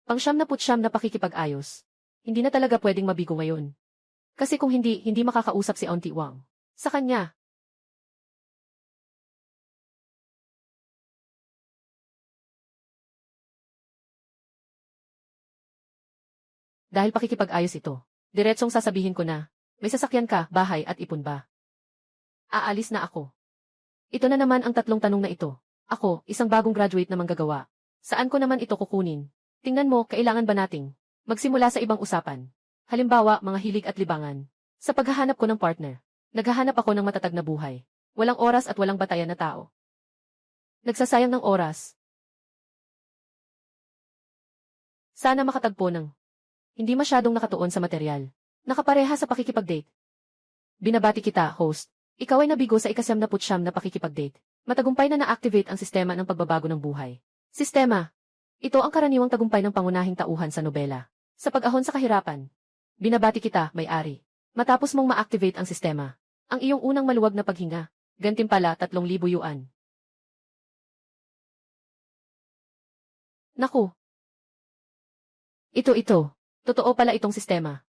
Pang-siyam na pakikipag-ayos. Hindi na talaga pwedeng mabigo ngayon. Kasi kung hindi makakausap si Auntie Wang. Sa kanya. Dahil pakikipag-ayos ito. Diretsong sasabihin ko na, may sasakyan ka, bahay at ipon ba? Aalis na ako. Ito na naman ang tatlong tanong na ito. Ako, isang bagong graduate na manggagawa. Saan ko naman ito kukunin? Tingnan mo, kailangan ba nating magsimula sa ibang usapan? Halimbawa, mga hilig at libangan. Sa paghahanap ko ng partner, naghahanap ako ng matatag na buhay. Walang oras at walang batayan na tao. Nagsasayang ng oras. Sana makatagpo ng hindi masyadong nakatuon sa materyal. Nakapareha sa pakikipag-date. Binabati kita, host. Ikaw ay nabigo sa ika-79 na pakikipag-date. Matagumpay na na-activate ang sistema ng pagbabago ng buhay. Sistema. Ito ang karaniwang tagumpay ng pangunahing tauhan sa nobela. Sa pag-ahon sa kahirapan. Binabati kita, may-ari. Matapos mong ma-activate ang sistema. Ang iyong unang maluwag na paghinga. Gantimpala 3,000 yuan. Naku. Ito. Totoo pala itong sistema.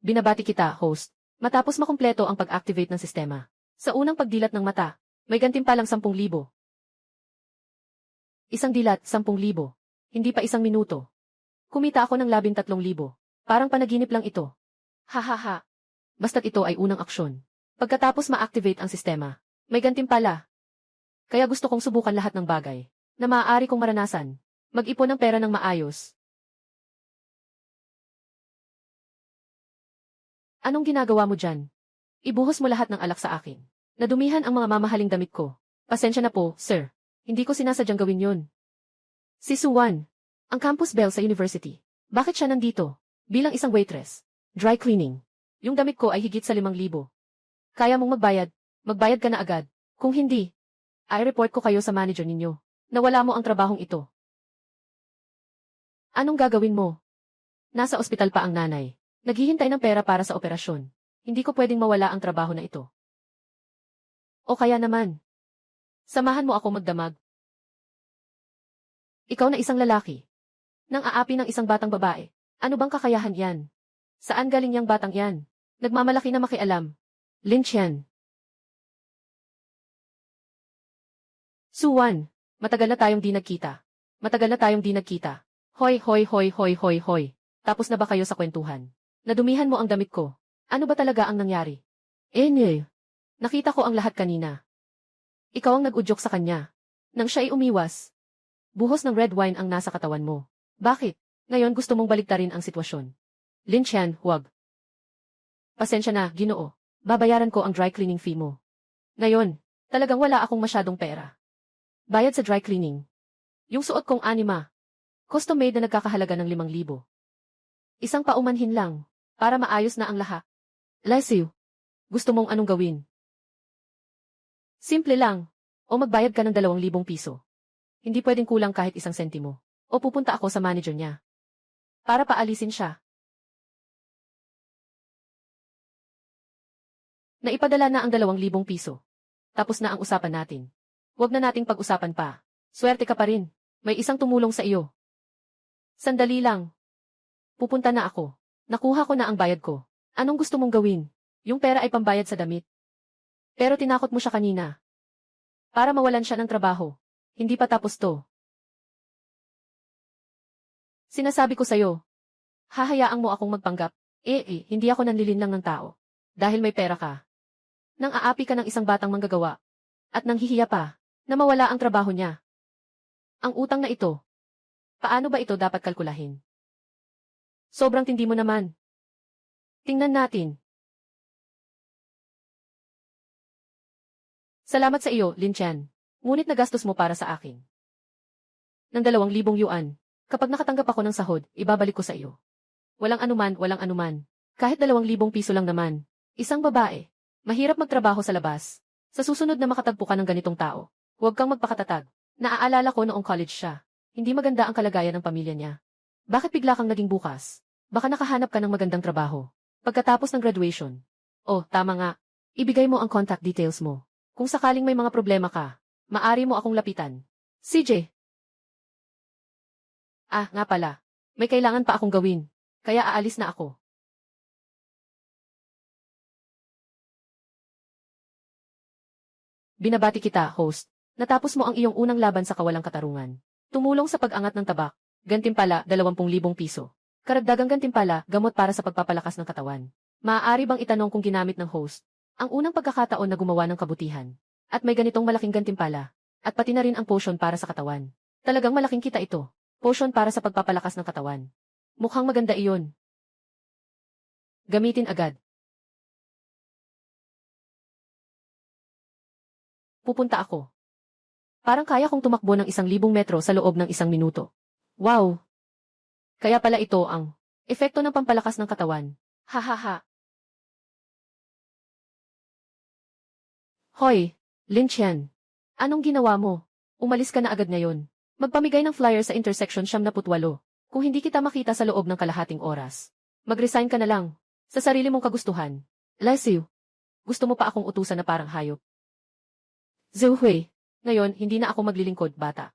Binabati kita, host. Matapos makumpleto ang pag-activate ng sistema. Sa unang pagdilat ng mata, may gantimpalang 10,000. Isang dilat, 10,000. Hindi pa isang minuto. Kumita ako ng 13,000. Parang panaginip lang ito. Hahaha. Basta't ito ay unang aksyon. Pagkatapos ma-activate ang sistema, may gantimpala. Kaya gusto kong subukan lahat ng bagay na maaari kong maranasan. Mag-ipon ng pera ng maayos. Anong ginagawa mo dyan? Ibuhos mo lahat ng alak sa akin. Nadumihan ang mga mamahaling damit ko. Pasensya na po, sir. Hindi ko sinasadyang gawin yon. Si Suwan, ang campus belle sa university. Bakit siya nandito? Bilang isang waitress. Dry cleaning. Yung damit ko ay higit sa 5,000. Kaya mong magbayad? Magbayad ka na agad. Kung hindi, i-report ko kayo sa manager ninyo. Nawala mo ang trabahong ito. Anong gagawin mo? Nasa ospital pa ang nanay. Naghihintay ng pera para sa operasyon. Hindi ko pwedeng mawala ang trabaho na ito. O kaya naman, samahan mo ako magdamag. Ikaw na isang lalaki. Nang aapi ng isang batang babae. Ano bang kakayahan yan? Saan galing yang batang yan? Nagmamalaki na makialam. Lin Qian. Suwan, matagal na tayong di nagkita. Hoy. Tapos na ba kayo sa kwentuhan? Nadumihan mo ang damit ko. Ano ba talaga ang nangyari? Nakita ko ang lahat kanina. Ikaw ang nag-udyok sa kanya. Nang siya ay umiwas. Buhos ng red wine ang nasa katawan mo. Bakit? Ngayon gusto mong baliktarin ang sitwasyon. Lin Qian, huwag. Pasensya na, Ginoo. Babayaran ko ang dry cleaning fee mo. Ngayon, talagang wala akong masyadong pera. Bayad sa dry cleaning. Yung suot kong anima. Custom made na nagkakahalaga ng 5,000. Isang paumanhin lang, para maayos na ang lahat. Lesiu, gusto mong anong gawin? Simple lang, o magbayad ka ng 2,000 piso. Hindi pwedeng kulang kahit isang sentimo. O pupunta ako sa manager niya. Para paalisin siya. Naipadala na ang 2,000 piso. Tapos na ang usapan natin. Huwag na nating pag-usapan pa. Swerte ka pa rin. May isang tumulong sa iyo. Sandali lang. Pupunta na ako. Nakuha ko na ang bayad ko. Anong gusto mong gawin? Yung pera ay pambayad sa damit. Pero tinakot mo siya kanina. Para mawalan siya ng trabaho. Hindi pa tapos to. Sinasabi ko sa'yo. Hahayaan mo akong magpanggap. Hindi ako nanlilinlang ng tao. Dahil may pera ka. Nang aapi ka ng isang batang manggagawa. At nang hihiya pa, na mawala ang trabaho niya. Ang utang na ito. Paano ba ito dapat kalkulahin? Sobrang tindi mo naman. Tingnan natin. Salamat sa iyo, Lin Qian. Ngunit nagastos mo para sa akin. Ng 2,000 yuan. Kapag nakatanggap ako ng sahod, ibabalik ko sa iyo. Walang anuman. Kahit 2,000 piso lang naman. Isang babae. Mahirap magtrabaho sa labas. Sa susunod na makatagpo ka ng ganitong tao, huwag kang magpakatatag. Naaalala ko noong college siya. Hindi maganda ang kalagayan ng pamilya niya. Bakit bigla kang naging bukas? Baka nakahanap ka ng magandang trabaho. Pagkatapos ng graduation. Oh, tama nga. Ibigay mo ang contact details mo. Kung sakaling may mga problema ka, maari mo akong lapitan. CJ. Ah, nga pala. May kailangan pa akong gawin. Kaya aalis na ako. Binabati kita, host. Natapos mo ang iyong unang laban sa kawalang katarungan. Tumulong sa pag-angat ng tabak. Gantimpala, 20,000 piso. Karagdagang gantimpala, gamot para sa pagpapalakas ng katawan. Maaari bang itanong kung ginamit ng host ang unang pagkakataon na gumawa ng kabutihan? At may ganitong malaking gantimpala. At pati na rin ang potion para sa katawan. Talagang malaking kita ito. Potion para sa pagpapalakas ng katawan. Mukhang maganda iyon. Gamitin agad. Pupunta ako. Parang kaya kong tumakbo ng 1,000 metro sa loob ng 1 minuto. Wow! Kaya pala ito ang epekto ng pampalakas ng katawan. Hahaha. Hoy, Lin Chen. Anong ginawa mo? Umalis ka na agad ngayon. Magpamigay ng flyer sa intersection 78. Kung hindi kita makita sa loob ng kalahating oras, mag-resign ka na lang. Sa sarili mong kagustuhan. Lesiu. Gusto mo pa akong utusan na parang hayop? Zhou Hui. Ngayon, hindi na ako maglilingkod, bata.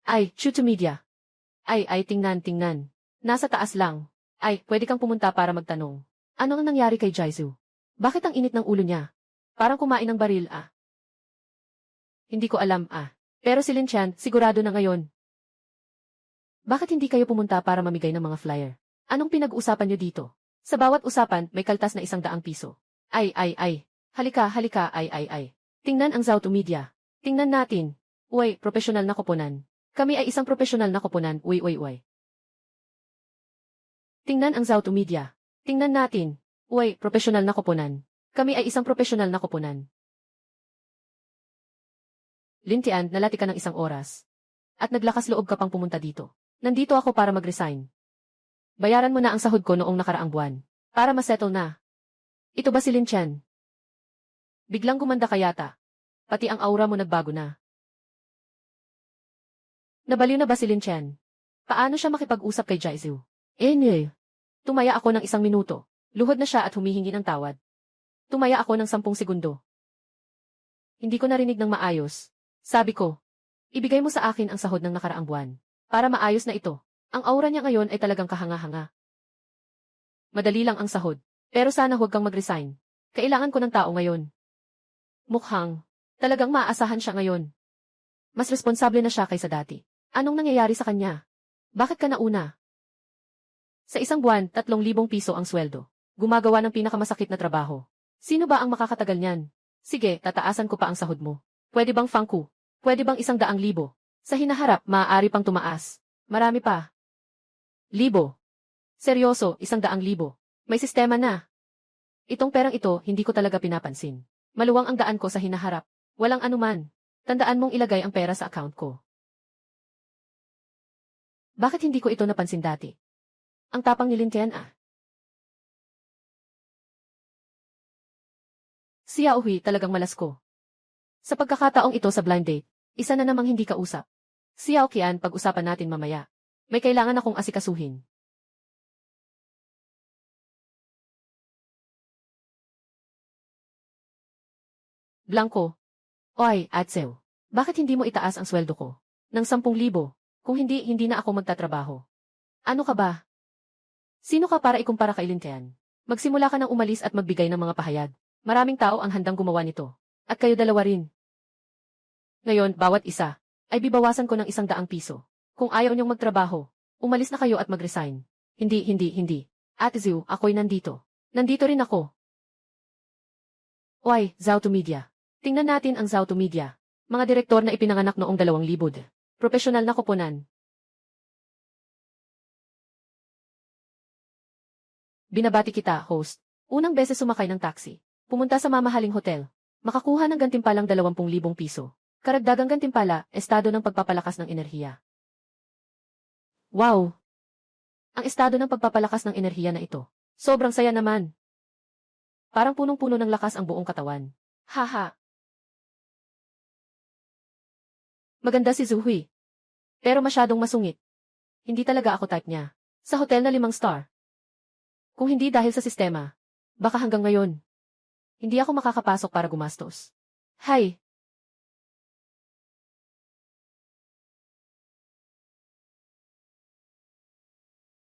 Ay, shoot to media. Ay, tingnan. Nasa taas lang. Ay, pwede kang pumunta para magtanong. Ano ang nangyari kay Jaizu? Bakit ang init ng ulo niya? Parang kumain ng baril, ah. Hindi ko alam, ah. Pero si Lin Chen, sigurado na ngayon. Bakit hindi kayo pumunta para mamigay ng mga flyer? Anong pinag-uusapan niyo dito? Sa bawat usapan, may kaltas na 100 piso. Ay. Halika, ay. Tingnan ang Zauto Media. Tingnan natin. Uy, profesional na koponan. Kami ay isang profesional na koponan, uy. Tingnan ang Zauto Media. Tingnan natin. Uy, profesional na koponan. Kami ay isang profesional na koponan. Lintian, nalati ka ng 1 oras. At naglakas loob ka pang pumunta dito. Nandito ako para mag-resign. Bayaran mo na ang sahod ko noong nakaraang buwan. Para masettle na. Ito ba si Lin Chen? Biglang gumanda ka yata. Pati ang aura mo nagbago na. Nabaliw na ba si Lin Chen? Paano siya makipag-usap kay Jaizu? Tumaya ako ng 1 minuto. Luhod na siya at humihingi ng tawad. Tumaya ako ng 10 segundo. Hindi ko narinig ng maayos. Sabi ko, ibigay mo sa akin ang sahod ng nakaraang buwan. Para maayos na ito. Ang aura niya ngayon ay talagang kahanga-hanga. Madali lang ang sahod. Pero sana huwag kang mag-resign. Kailangan ko ng tao ngayon. Mukhang, talagang maaasahan siya ngayon. Mas responsable na siya kaysa dati. Anong nangyayari sa kanya? Bakit ka nauna? Sa 1 buwan, 3,000 piso ang sweldo. Gumagawa ng pinakamasakit na trabaho. Sino ba ang makakatagal niyan? Sige, tataasan ko pa ang sahod mo. Pwede bang fangku? Pwede bang 100,000? Sa hinaharap, maaari pang tumaas. Marami pa. Libo. Seryoso, 100,000. May sistema na. Itong perang ito, hindi ko talaga pinapansin. Maluwang ang daan ko sa hinaharap. Walang anuman. Tandaan mong ilagay ang pera sa account ko. Bakit hindi ko ito napansin dati? Ang tapang ni Lin Chen, ah. Si Yao Hui talagang malas ko. Sa pagkakataong ito sa blind date, isa na namang hindi kausap. Si Yao Qian, pag-usapan natin mamaya. May kailangan akong asikasuhin. Blanco. Oy, Atsew. Bakit hindi mo itaas ang sweldo ko? Ng 10,000. Kung hindi, hindi na ako magtatrabaho. Ano ka ba? Sino ka para ikumpara kay Lin Chen? Magsimula ka nang umalis at magbigay ng mga pahayag. Maraming tao ang handang gumawa nito. At kayo dalawa rin. Ngayon, bawat isa, ay bibawasan ko ng 100 piso. Kung ayaw niyong magtrabaho, umalis na kayo at mag-resign. Hindi. Ate Zhu, ako'y nandito. Nandito rin ako. Oy, Zauto Media. Tingnan natin ang Zauto Media. Mga direktor na ipinanganak noong 2000. Profesional na koponan. Binabati kita, host. Unang beses sumakay ng taxi. Pumunta sa mamahaling hotel. Makakuha ng gantimpalang 20,000 piso. Karagdagang gantimpala, estado ng pagpapalakas ng enerhiya. Wow! Ang estado ng pagpapalakas ng enerhiya na ito. Sobrang saya naman. Parang punong-puno ng lakas ang buong katawan. Haha! Maganda si Zhu Hui. Pero masyadong masungit. Hindi talaga ako type niya. Sa hotel na 5 star. Kung hindi dahil sa sistema, baka hanggang ngayon, hindi ako makakapasok para gumastos. Hay!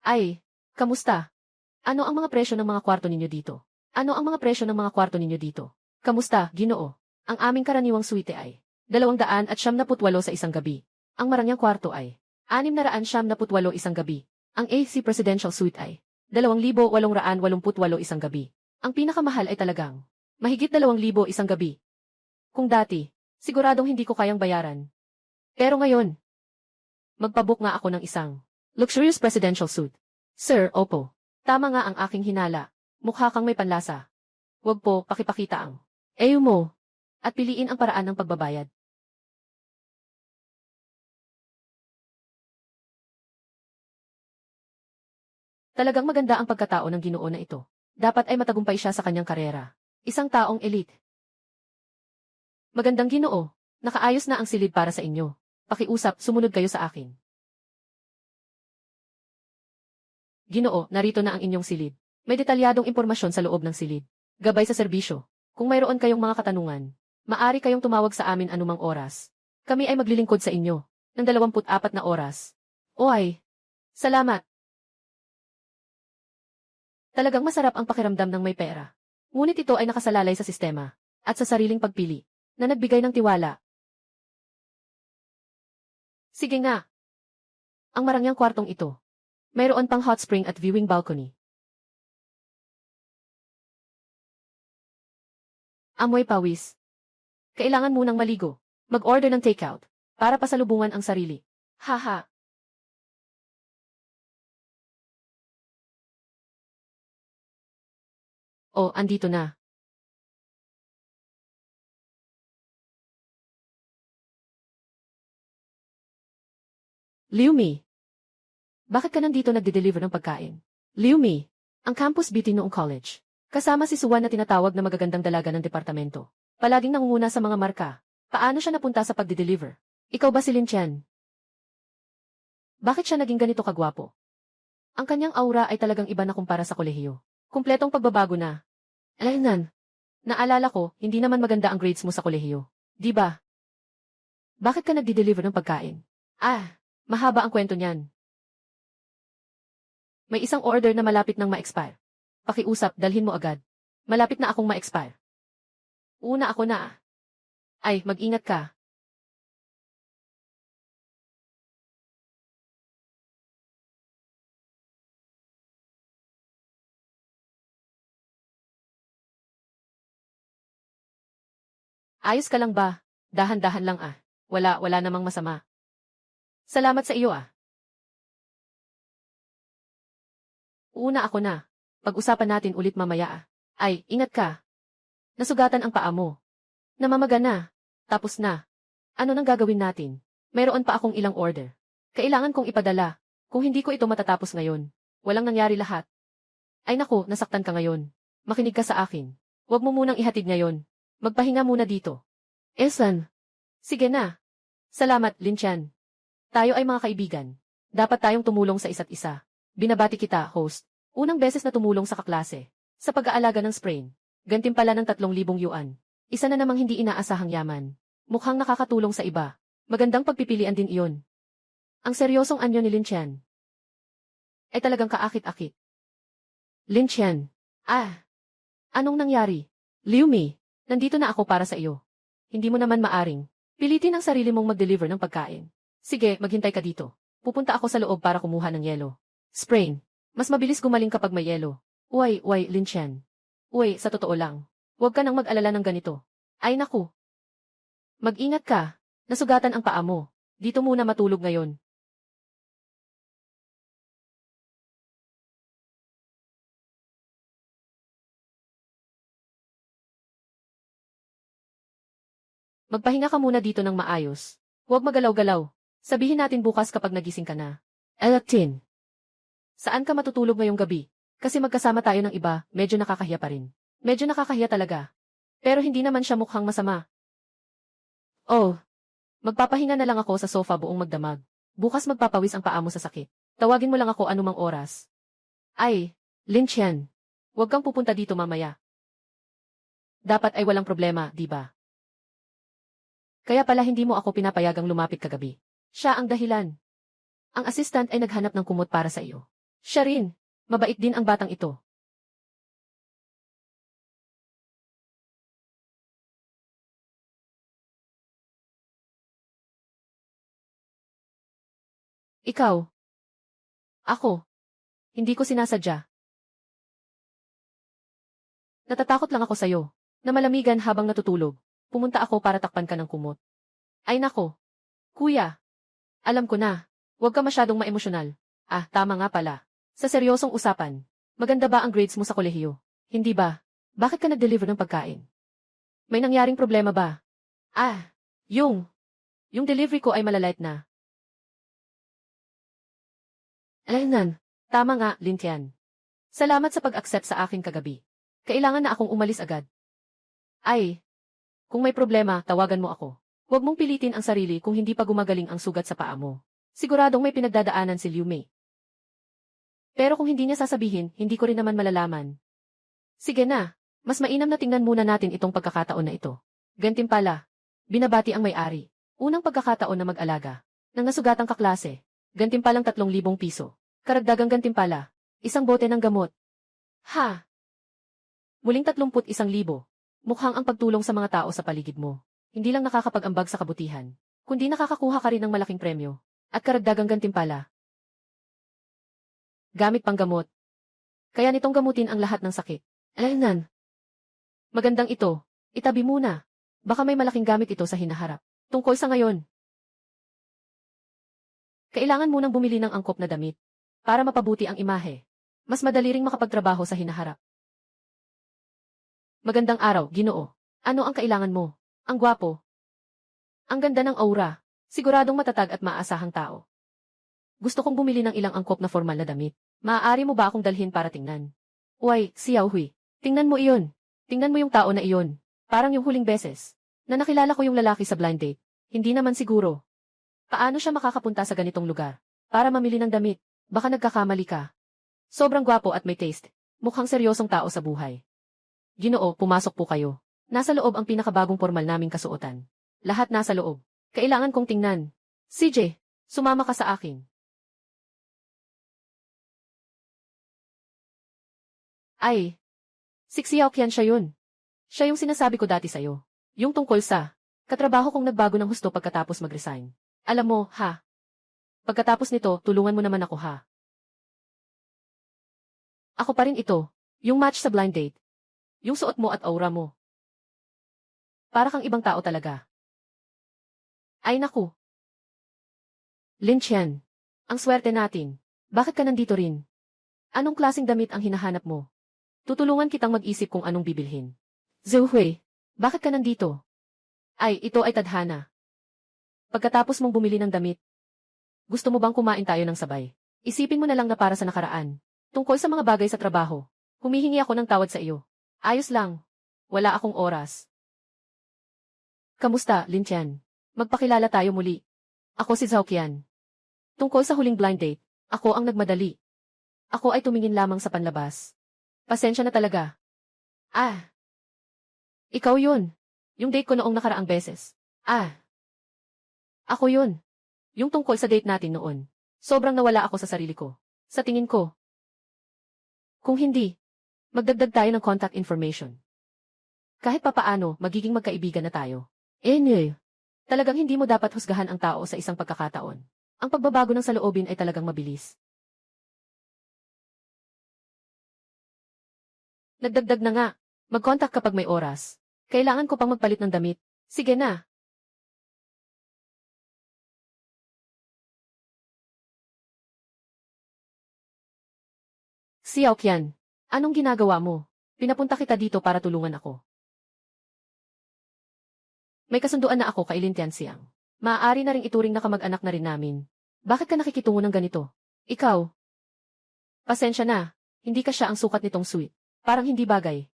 Ay, kamusta? Ano ang mga presyo ng mga kwarto ninyo dito? Ano ang mga presyo ng mga kwarto ninyo dito? Kamusta, Ginoo? Ang aming karaniwang suite ay 278 sa isang gabi. Ang marangyang kwarto ay 678 isang gabi. Ang AC Presidential Suite ay 2,888 isang gabi. Ang pinakamahal ay talagang mahigit 2,000 isang gabi. Kung dati, siguradong hindi ko kayang bayaran. Pero ngayon, magpabook nga ako ng isang luxurious presidential suite. Sir, opo. Tama nga ang aking hinala. Mukha kang may panlasa. Huwag po pakipakita ang eyo mo at piliin ang paraan ng pagbabayad. Talagang maganda ang pagkatao ng Ginoo na ito. Dapat ay matagumpay siya sa kanyang karera. Isang taong elite. Magandang Ginoo, nakaayos na ang silid para sa inyo. Pakiusap, sumunod kayo sa akin. Ginoo, narito na ang inyong silid. May detalyadong impormasyon sa loob ng silid. Gabay sa serbisyo. Kung mayroon kayong mga katanungan, maaari kayong tumawag sa amin anumang oras. Kami ay maglilingkod sa inyo ng 24 na oras. O ay, salamat. Talagang masarap ang pakiramdam ng may pera. Ngunit ito ay nakasalalay sa sistema at sa sariling pagpili na nagbigay ng tiwala. Sige nga. Ang marangyang kwartong ito. Mayroon pang hot spring at viewing balcony. Amoy pawis. Kailangan munang maligo. Mag-order ng takeout para pasalubungan ang sarili. Haha. Oh, andito na. Liu Mi. Bakit ka nandito nagde-deliver ng pagkain? Liu Mi, ang campus beauty noong college. Kasama si Suwan na tinatawag na magagandang dalaga ng departamento. Palaging nangunguna sa mga marka. Paano siya napunta sa pagde-deliver? Ikaw ba si Lin Chen? Bakit siya naging ganito kagwapo? Ang kanyang aura ay talagang iba na kumpara sa kolehiyo. Kumpletong pagbabago na. Alaynan. Naalala ko, hindi naman maganda ang grades mo sa kolehiyo. Di ba? Bakit ka nagde-deliver ng pagkain? Mahaba ang kwento niyan. May isang order na malapit nang ma-expire. Pakiusap, dalhin mo agad. Malapit na akong ma-expire. Una ako na. Ay, mag-ingat ka. Ayos ka lang ba? Dahan-dahan lang ah. Wala namang masama. Salamat sa iyo ah. Una ako na. Pag-usapan natin ulit mamaya ah. Ay, ingat ka. Nasugatan ang paa mo. Namamaga na. Tapos na. Ano nang gagawin natin? Mayroon pa akong ilang order. Kailangan kong ipadala. Kung hindi ko ito matatapos ngayon, walang nangyari lahat. Ay naku, nasaktan ka ngayon. Makinig ka sa akin. Huwag mo munang ihatid ngayon. Magpahinga muna dito. Esan. Sige na. Salamat, Lin Chan. Tayo ay mga kaibigan. Dapat tayong tumulong sa isa't isa. Binabati kita, host. Unang beses na tumulong sa kaklase. Sa pag-aalaga ng sprain. Gantimpala ng 3,000 yuan. Isa na namang hindi inaasahang yaman. Mukhang nakakatulong sa iba. Magandang pagpipilian din iyon. Ang seryosong anyo ni Lin Chen ay talagang kaakit-akit. Lin Chen. Anong nangyari? Liu Mi, nandito na ako para sa iyo. Hindi mo naman maaring pilitin ang sarili mong mag-deliver ng pagkain. Sige, maghintay ka dito. Pupunta ako sa loob para kumuha ng yelo. Sprain. Mas mabilis gumaling kapag may yelo. Uy, Lin Chen. Uy, sa totoo lang. Huwag ka nang mag-alala ng ganito. Ay naku. Mag-ingat ka. Nasugatan ang paa mo. Dito muna matulog ngayon. Magpahinga ka muna dito ng maayos. Huwag magalaw-galaw. Sabihin natin bukas kapag nagising ka na. Tin. Saan ka matutulog ngayong gabi? Kasi magkasama tayo ng iba, medyo nakakahiya pa rin. Medyo nakakahiya talaga. Pero hindi naman siya mukhang masama. Oh. Magpapahinga na lang ako sa sofa buong magdamag. Bukas magpapawis ang paa mo sa sakit. Tawagin mo lang ako anumang oras. Ay, Lin Chen. Huwag kang pupunta dito mamaya. Dapat ay walang problema, di ba? Kaya pala hindi mo ako pinapayagang lumapit kagabi. Siya ang dahilan. Ang assistant ay naghanap ng kumot para sa iyo. Siya rin. Mabait din ang batang ito. Ikaw. Ako. Hindi ko sinasadya. Natatakot lang ako sa'yo. Na malamigan habang natutulog. Pumunta ako para takpan ka ng kumot. Ay nako. Kuya. Alam ko na. Huwag ka masyadong maemosyonal. Ah, tama nga pala. Sa seryosong usapan. Maganda ba ang grades mo sa kolehiyo? Hindi ba? Bakit ka nag-deliver ng pagkain? May nangyaring problema ba? Ah, yung delivery ko ay malalait na. Alaynan. Tama nga, Lintian. Salamat sa pag-accept sa akin kagabi. Kailangan na akong umalis agad. Ay, kung may problema, tawagan mo ako. Huwag mong pilitin ang sarili kung hindi pa gumagaling ang sugat sa paa mo. Siguradong may pinagdadaanan si Liu Mei. Pero kung hindi niya sasabihin, hindi ko rin naman malalaman. Sige na, mas mainam na tingnan muna natin itong pagkakataon na ito. Gantimpala. Binabati ang may-ari. Unang pagkakataon na mag-alaga. Nang nasugatang kaklase. Gantimpalang 3,000 piso. Karagdagang gantimpala. Isang bote ng gamot. Ha? Muling 31,000. Mukhang ang pagtulong sa mga tao sa paligid mo. Hindi lang nakakapag-ambag sa kabutihan, kundi nakakakuha ka rin ng malaking premyo. At karagdagang gantimpala. Gamit pang gamot. Kaya nitong gamutin ang lahat ng sakit. Alaynan. Magandang ito. Itabi muna. Baka may malaking gamit ito sa hinaharap. Tungkol sa ngayon. Kailangan munang bumili ng angkop na damit. Para mapabuti ang imahe. Mas madali ring makapagtrabaho sa hinaharap. Magandang araw, Ginoo. Ano ang kailangan mo? Ang gwapo. Ang ganda ng aura. Siguradong matatag at maasahang tao. Gusto kong bumili ng ilang angkop na formal na damit. Maaari mo ba akong dalhin para tingnan? Uy, Xiao Hui. Tingnan mo iyon. Tingnan mo yung tao na iyon. Parang yung huling beses na nakilala ko yung lalaki sa blind date. Hindi naman siguro. Paano siya makakapunta sa ganitong lugar? Para mamili ng damit. Baka nagkakamali ka. Sobrang gwapo at may taste. Mukhang seryosong tao sa buhay. Ginoo, pumasok po kayo. Nasa loob ang pinakabagong formal naming kasuotan. Lahat nasa loob. Kailangan kong tingnan. CJ, sumama ka sa akin. Ay, si Xiao Qian siya yun. Siya yung sinasabi ko dati sa'yo. Yung tungkol sa katrabaho kong nagbago ng husto pagkatapos mag-resign. Alam mo, ha? Pagkatapos nito, tulungan mo naman ako, ha? Ako pa rin ito. Yung match sa blind date. Yung suot mo at aura mo. Para kang ibang tao talaga. Ay naku. Lin Qian. Ang swerte natin. Bakit ka nandito rin? Anong klaseng damit ang hinahanap mo? Tutulungan kitang mag-isip kung anong bibilhin. Zhou Hui, bakit ka nandito? Ay, ito ay tadhana. Pagkatapos mong bumili ng damit, gusto mo bang kumain tayo ng sabay? Isipin mo na lang na para sa nakaraan. Tungkol sa mga bagay sa trabaho, humihingi ako ng tawad sa iyo. Ayos lang. Wala akong oras. Kamusta, Lin Qian? Magpakilala tayo muli. Ako si Zhao Qian. Tungkol sa huling blind date, ako ang nagmadali. Ako ay tumingin lamang sa panlabas. Pasensya na talaga. Ah. Ikaw yun. Yung date ko noong nakaraang beses. Ah. Ako yun. Yung tungkol sa date natin noon. Sobrang nawala ako sa sarili ko. Sa tingin ko. Kung hindi, magdagdag tayo ng contact information. Kahit papaano, magiging magkaibigan na tayo. Talagang hindi mo dapat husgahan ang tao sa isang pagkakataon. Ang pagbabago ng saloobin ay talagang mabilis. Nagdagdag na nga. Mag-contact kapag may oras. Kailangan ko pang magpalit ng damit. Sige na. Xiao Qian, anong ginagawa mo? Pinapunta kita dito para tulungan ako. May kasunduan na ako kay Lin Tianxiang. Maaari na ring ituring na kamag-anak na rin namin. Bakit ka nakikitungo ng ganito? Ikaw. Pasensya na, hindi ka siya ang sukat nitong suite. Parang hindi bagay.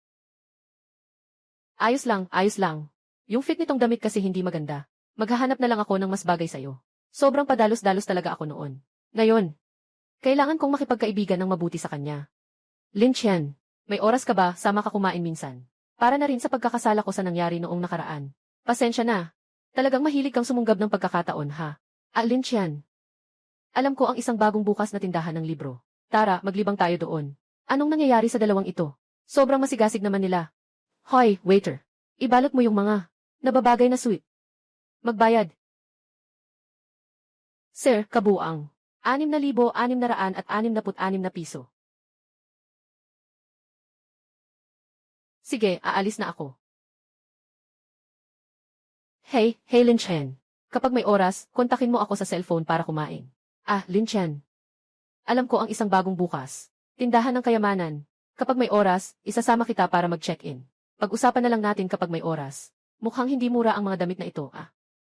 Ayos lang, ayos lang. Yung fit nitong damit kasi hindi maganda. Maghahanap na lang ako ng mas bagay sa'yo. Sobrang padalos-dalos talaga ako noon. Ngayon, kailangan kong makipagkaibigan ng mabuti sa kanya. Lin Qian, may oras ka ba sama ka kumain minsan? Para na rin sa pagkakasala ko sa nangyari noong nakaraan. Pasensya na. Talagang mahilig kang sumunggab ng pagkakataon, ha? Lin Qian. Alam ko ang isang bagong bukas na tindahan ng libro. Tara, maglibang tayo doon. Anong nangyayari sa dalawang ito? Sobrang masigasig naman nila. Hoy, waiter. Ibalot mo yung mga nababagay na sweet. Magbayad. Sir, kabuang. 6,666 na piso. Sige, aalis na ako. Hey, Lin Chen. Kapag may oras, kontakin mo ako sa cellphone para kumain. Lin Chen. Alam ko ang isang bagong bukas. Tindahan ng kayamanan. Kapag may oras, isasama kita para mag-check-in. Pag-usapan na lang natin kapag may oras. Mukhang hindi mura ang mga damit na ito,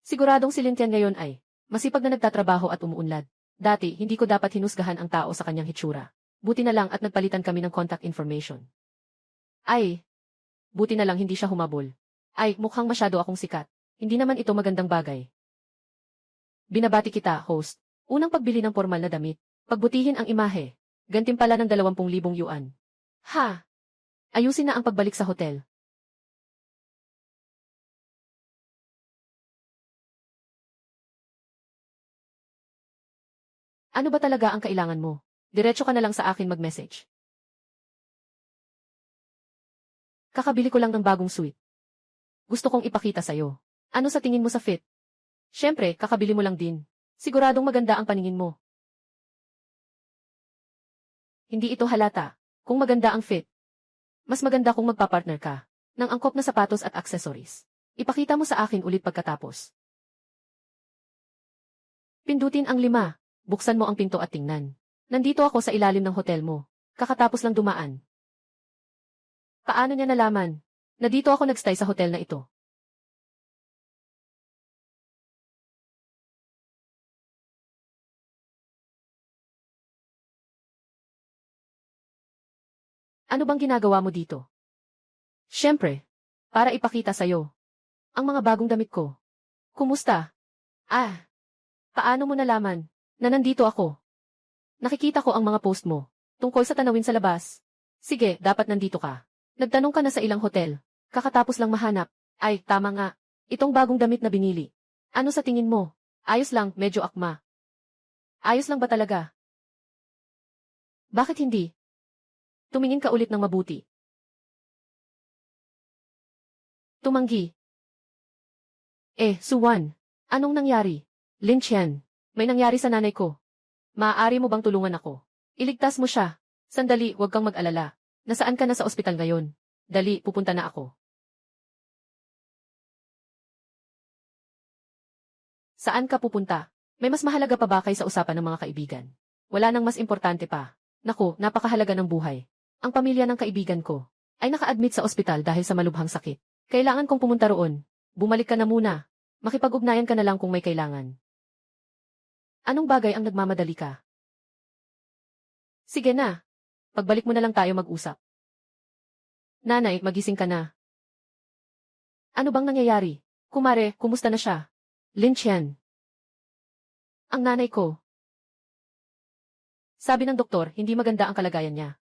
Siguradong si Lin Tian ngayon ay masipag na nagtatrabaho at umuunlad. Dati, hindi ko dapat hinusgahan ang tao sa kanyang hitsura. Buti na lang at nagpalitan kami ng contact information. Buti na lang hindi siya humabol. Mukhang masyado akong sikat. Hindi naman ito magandang bagay. Binabati kita, host. Unang pagbili ng formal na damit. Pagbutihin ang imahe. Gantimpala ng 20,000 yuan. Ayusin na ang pagbalik sa hotel. Ano ba talaga ang kailangan mo? Diretso ka na lang sa akin mag-message. Kakabili ko lang ng bagong suite. Gusto kong ipakita sa'yo. Ano sa tingin mo sa fit? Siyempre, kakabili mo lang din. Siguradong maganda ang paningin mo. Hindi ito halata. Kung maganda ang fit. Mas maganda kung magpapartner ka ng angkop na sapatos at accessories. Ipakita mo sa akin ulit pagkatapos. Pindutin ang 5. Buksan mo ang pinto at tingnan. Nandito ako sa ilalim ng hotel mo. Kakatapos lang dumaan. Paano niya nalaman na dito ako nagstay sa hotel na ito? Ano bang ginagawa mo dito? Siyempre, para ipakita sa'yo ang mga bagong damit ko. Kumusta? Paano mo nalaman na nandito ako? Nakikita ko ang mga post mo tungkol sa tanawin sa labas. Sige, dapat nandito ka. Nagtanong ka na sa ilang hotel. Kakatapos lang mahanap. Tama nga. Itong bagong damit na binili. Ano sa tingin mo? Ayos lang, medyo akma. Ayos lang ba talaga? Bakit hindi? Tumingin ka ulit ng mabuti. Tumanggi. Suwan. Anong nangyari? Lin Chen, may nangyari sa nanay ko. Maaari mo bang tulungan ako? Iligtas mo siya. Sandali, huwag kang mag-alala. Nasaan ka na sa ospital ngayon? Dali, pupunta na ako. Saan ka pupunta? May mas mahalaga pa ba kaysa usapan ng mga kaibigan? Wala nang mas importante pa. Naku, napakahalaga ng buhay. Ang pamilya ng kaibigan ko ay naka-admit sa ospital dahil sa malubhang sakit. Kailangan kong pumunta roon. Bumalik ka na muna. Makipag-ugnayan ka na lang kung may kailangan. Anong bagay ang nagmamadali ka? Sige na. Pagbalik mo na lang tayo mag-usap. Nanay, magising ka na. Ano bang nangyayari? Kumare, kumusta na siya? Lin Chen. Ang nanay ko. Sabi ng doktor, hindi maganda ang kalagayan niya.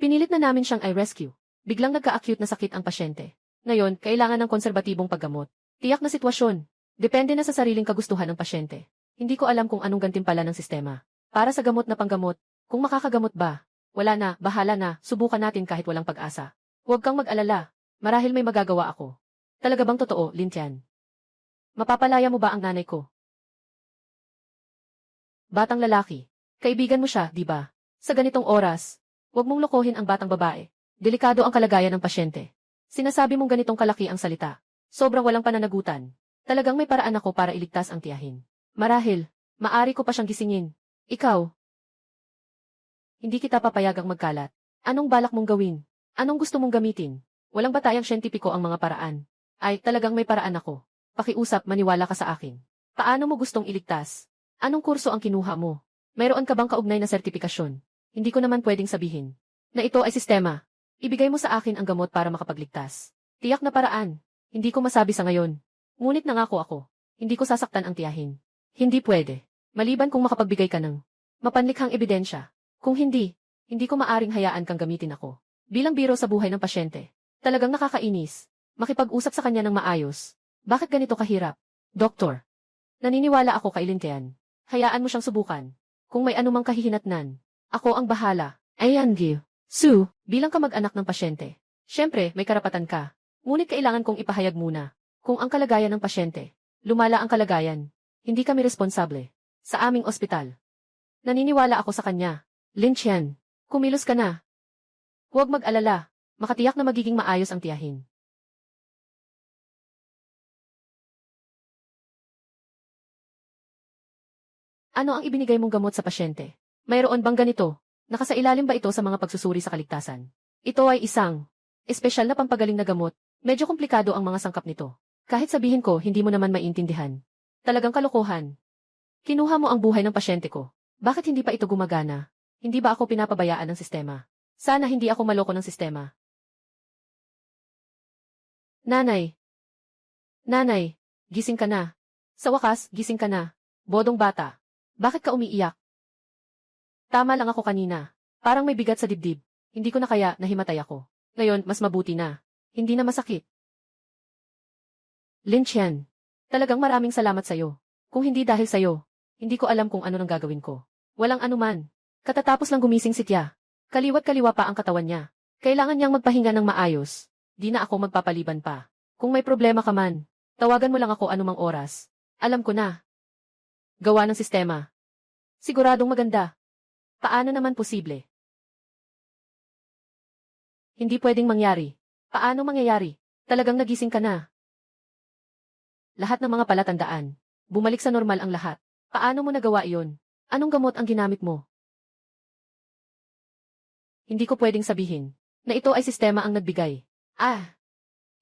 Pinilit na namin siyang i-rescue. Biglang nagka-acute na sakit ang pasyente. Ngayon, kailangan ng konserbatibong paggamot. Tiyak na sitwasyon. Depende na sa sariling kagustuhan ng pasyente. Hindi ko alam kung anong gantimpala ng sistema. Para sa gamot na panggamot, kung makakagamot ba? Wala na, bahala na, subukan natin kahit walang pag-asa. Huwag kang mag-alala. Marahil may magagawa ako. Talaga bang totoo, Lin Tian? Mapapalaya mo ba ang nanay ko? Batang lalaki. Kaibigan mo siya, di ba? Sa ganitong oras, huwag mong lokohin ang batang babae. Delikado ang kalagayan ng pasyente. Sinasabi mong ganitong kalaki ang salita. Sobrang walang pananagutan. Talagang may paraan ako para iligtas ang tiyahin. Marahil, maari ko pa siyang gisingin. Ikaw. Hindi kita papayagang magkalat. Anong balak mong gawin? Anong gusto mong gamitin? Walang batayang siyentipiko ang mga paraan. Talagang may paraan ako. Pakiusap, maniwala ka sa akin. Paano mo gustong iligtas? Anong kurso ang kinuha mo? Mayroon ka bang kaugnay na sertipikasyon? Hindi ko naman pwedeng sabihin na ito ay sistema. Ibigay mo sa akin ang gamot para makapagligtas. Tiyak na paraan. Hindi ko masabi sa ngayon. Ngunit nangako ako. Hindi ko sasaktan ang tiyahin. Hindi pwede. Maliban kung makapagbigay ka ng mapanlikhang ebidensya. Kung hindi, hindi ko maaring hayaan kang gamitin ako. Bilang biro sa buhay ng pasyente. Talagang nakakainis. Makipag-usap sa kanya ng maayos. Bakit ganito kahirap? Doktor. Naniniwala ako kay Lin Tian. Hayaan mo siyang subukan. Kung may anumang kahihinatnan, Ako ang bahala. Ayan, Gil. Sue, bilang kamag-anak ng pasyente. Siyempre, may karapatan ka. Ngunit kailangan kong ipahayag muna. Kung ang kalagayan ng pasyente, lumala ang kalagayan, hindi kami responsable. Sa aming ospital. Naniniwala ako sa kanya. Lin Chen, kumilos ka na. Huwag mag-alala. Makatiyak na magiging maayos ang tiyahin. Ano ang ibinigay mong gamot sa pasyente? Mayroon bang ganito? Nakasailalim ba ito sa mga pagsusuri sa kaligtasan? Ito ay isang espesyal na pampagaling na gamot. Medyo komplikado ang mga sangkap nito. Kahit sabihin ko, hindi mo naman maintindihan. Talagang kalokohan. Kinuha mo ang buhay ng pasyente ko. Bakit hindi pa ito gumagana? Hindi ba ako pinapabayaan ng sistema? Sana hindi ako maloko ng sistema. Nanay. Nanay, gising ka na. Sa wakas, gising ka na. Bodong bata. Bakit ka umiiyak? Tama lang ako kanina. Parang may bigat sa dibdib. Hindi ko na kaya nahimatay ako. Ngayon, mas mabuti na. Hindi na masakit. Lin Chen, talagang maraming salamat sa'yo. Kung hindi dahil sa'yo, hindi ko alam kung ano nang gagawin ko. Walang anuman. Katatapos lang gumising si Tia. Kaliwat-kaliwa pa ang katawan niya. Kailangan niyang magpahinga ng maayos. Di na ako magpapaliban pa. Kung may problema ka man, tawagan mo lang ako anumang oras. Alam ko na. Gawa ng sistema. Siguradong maganda. Paano naman posible? Hindi pwedeng mangyari. Paano mangyayari? Talagang nagising ka na. Lahat ng mga palatandaan. Bumalik sa normal ang lahat. Paano mo nagawa iyon? Anong gamot ang ginamit mo? Hindi ko pwedeng sabihin na ito ay sistema ang nagbigay.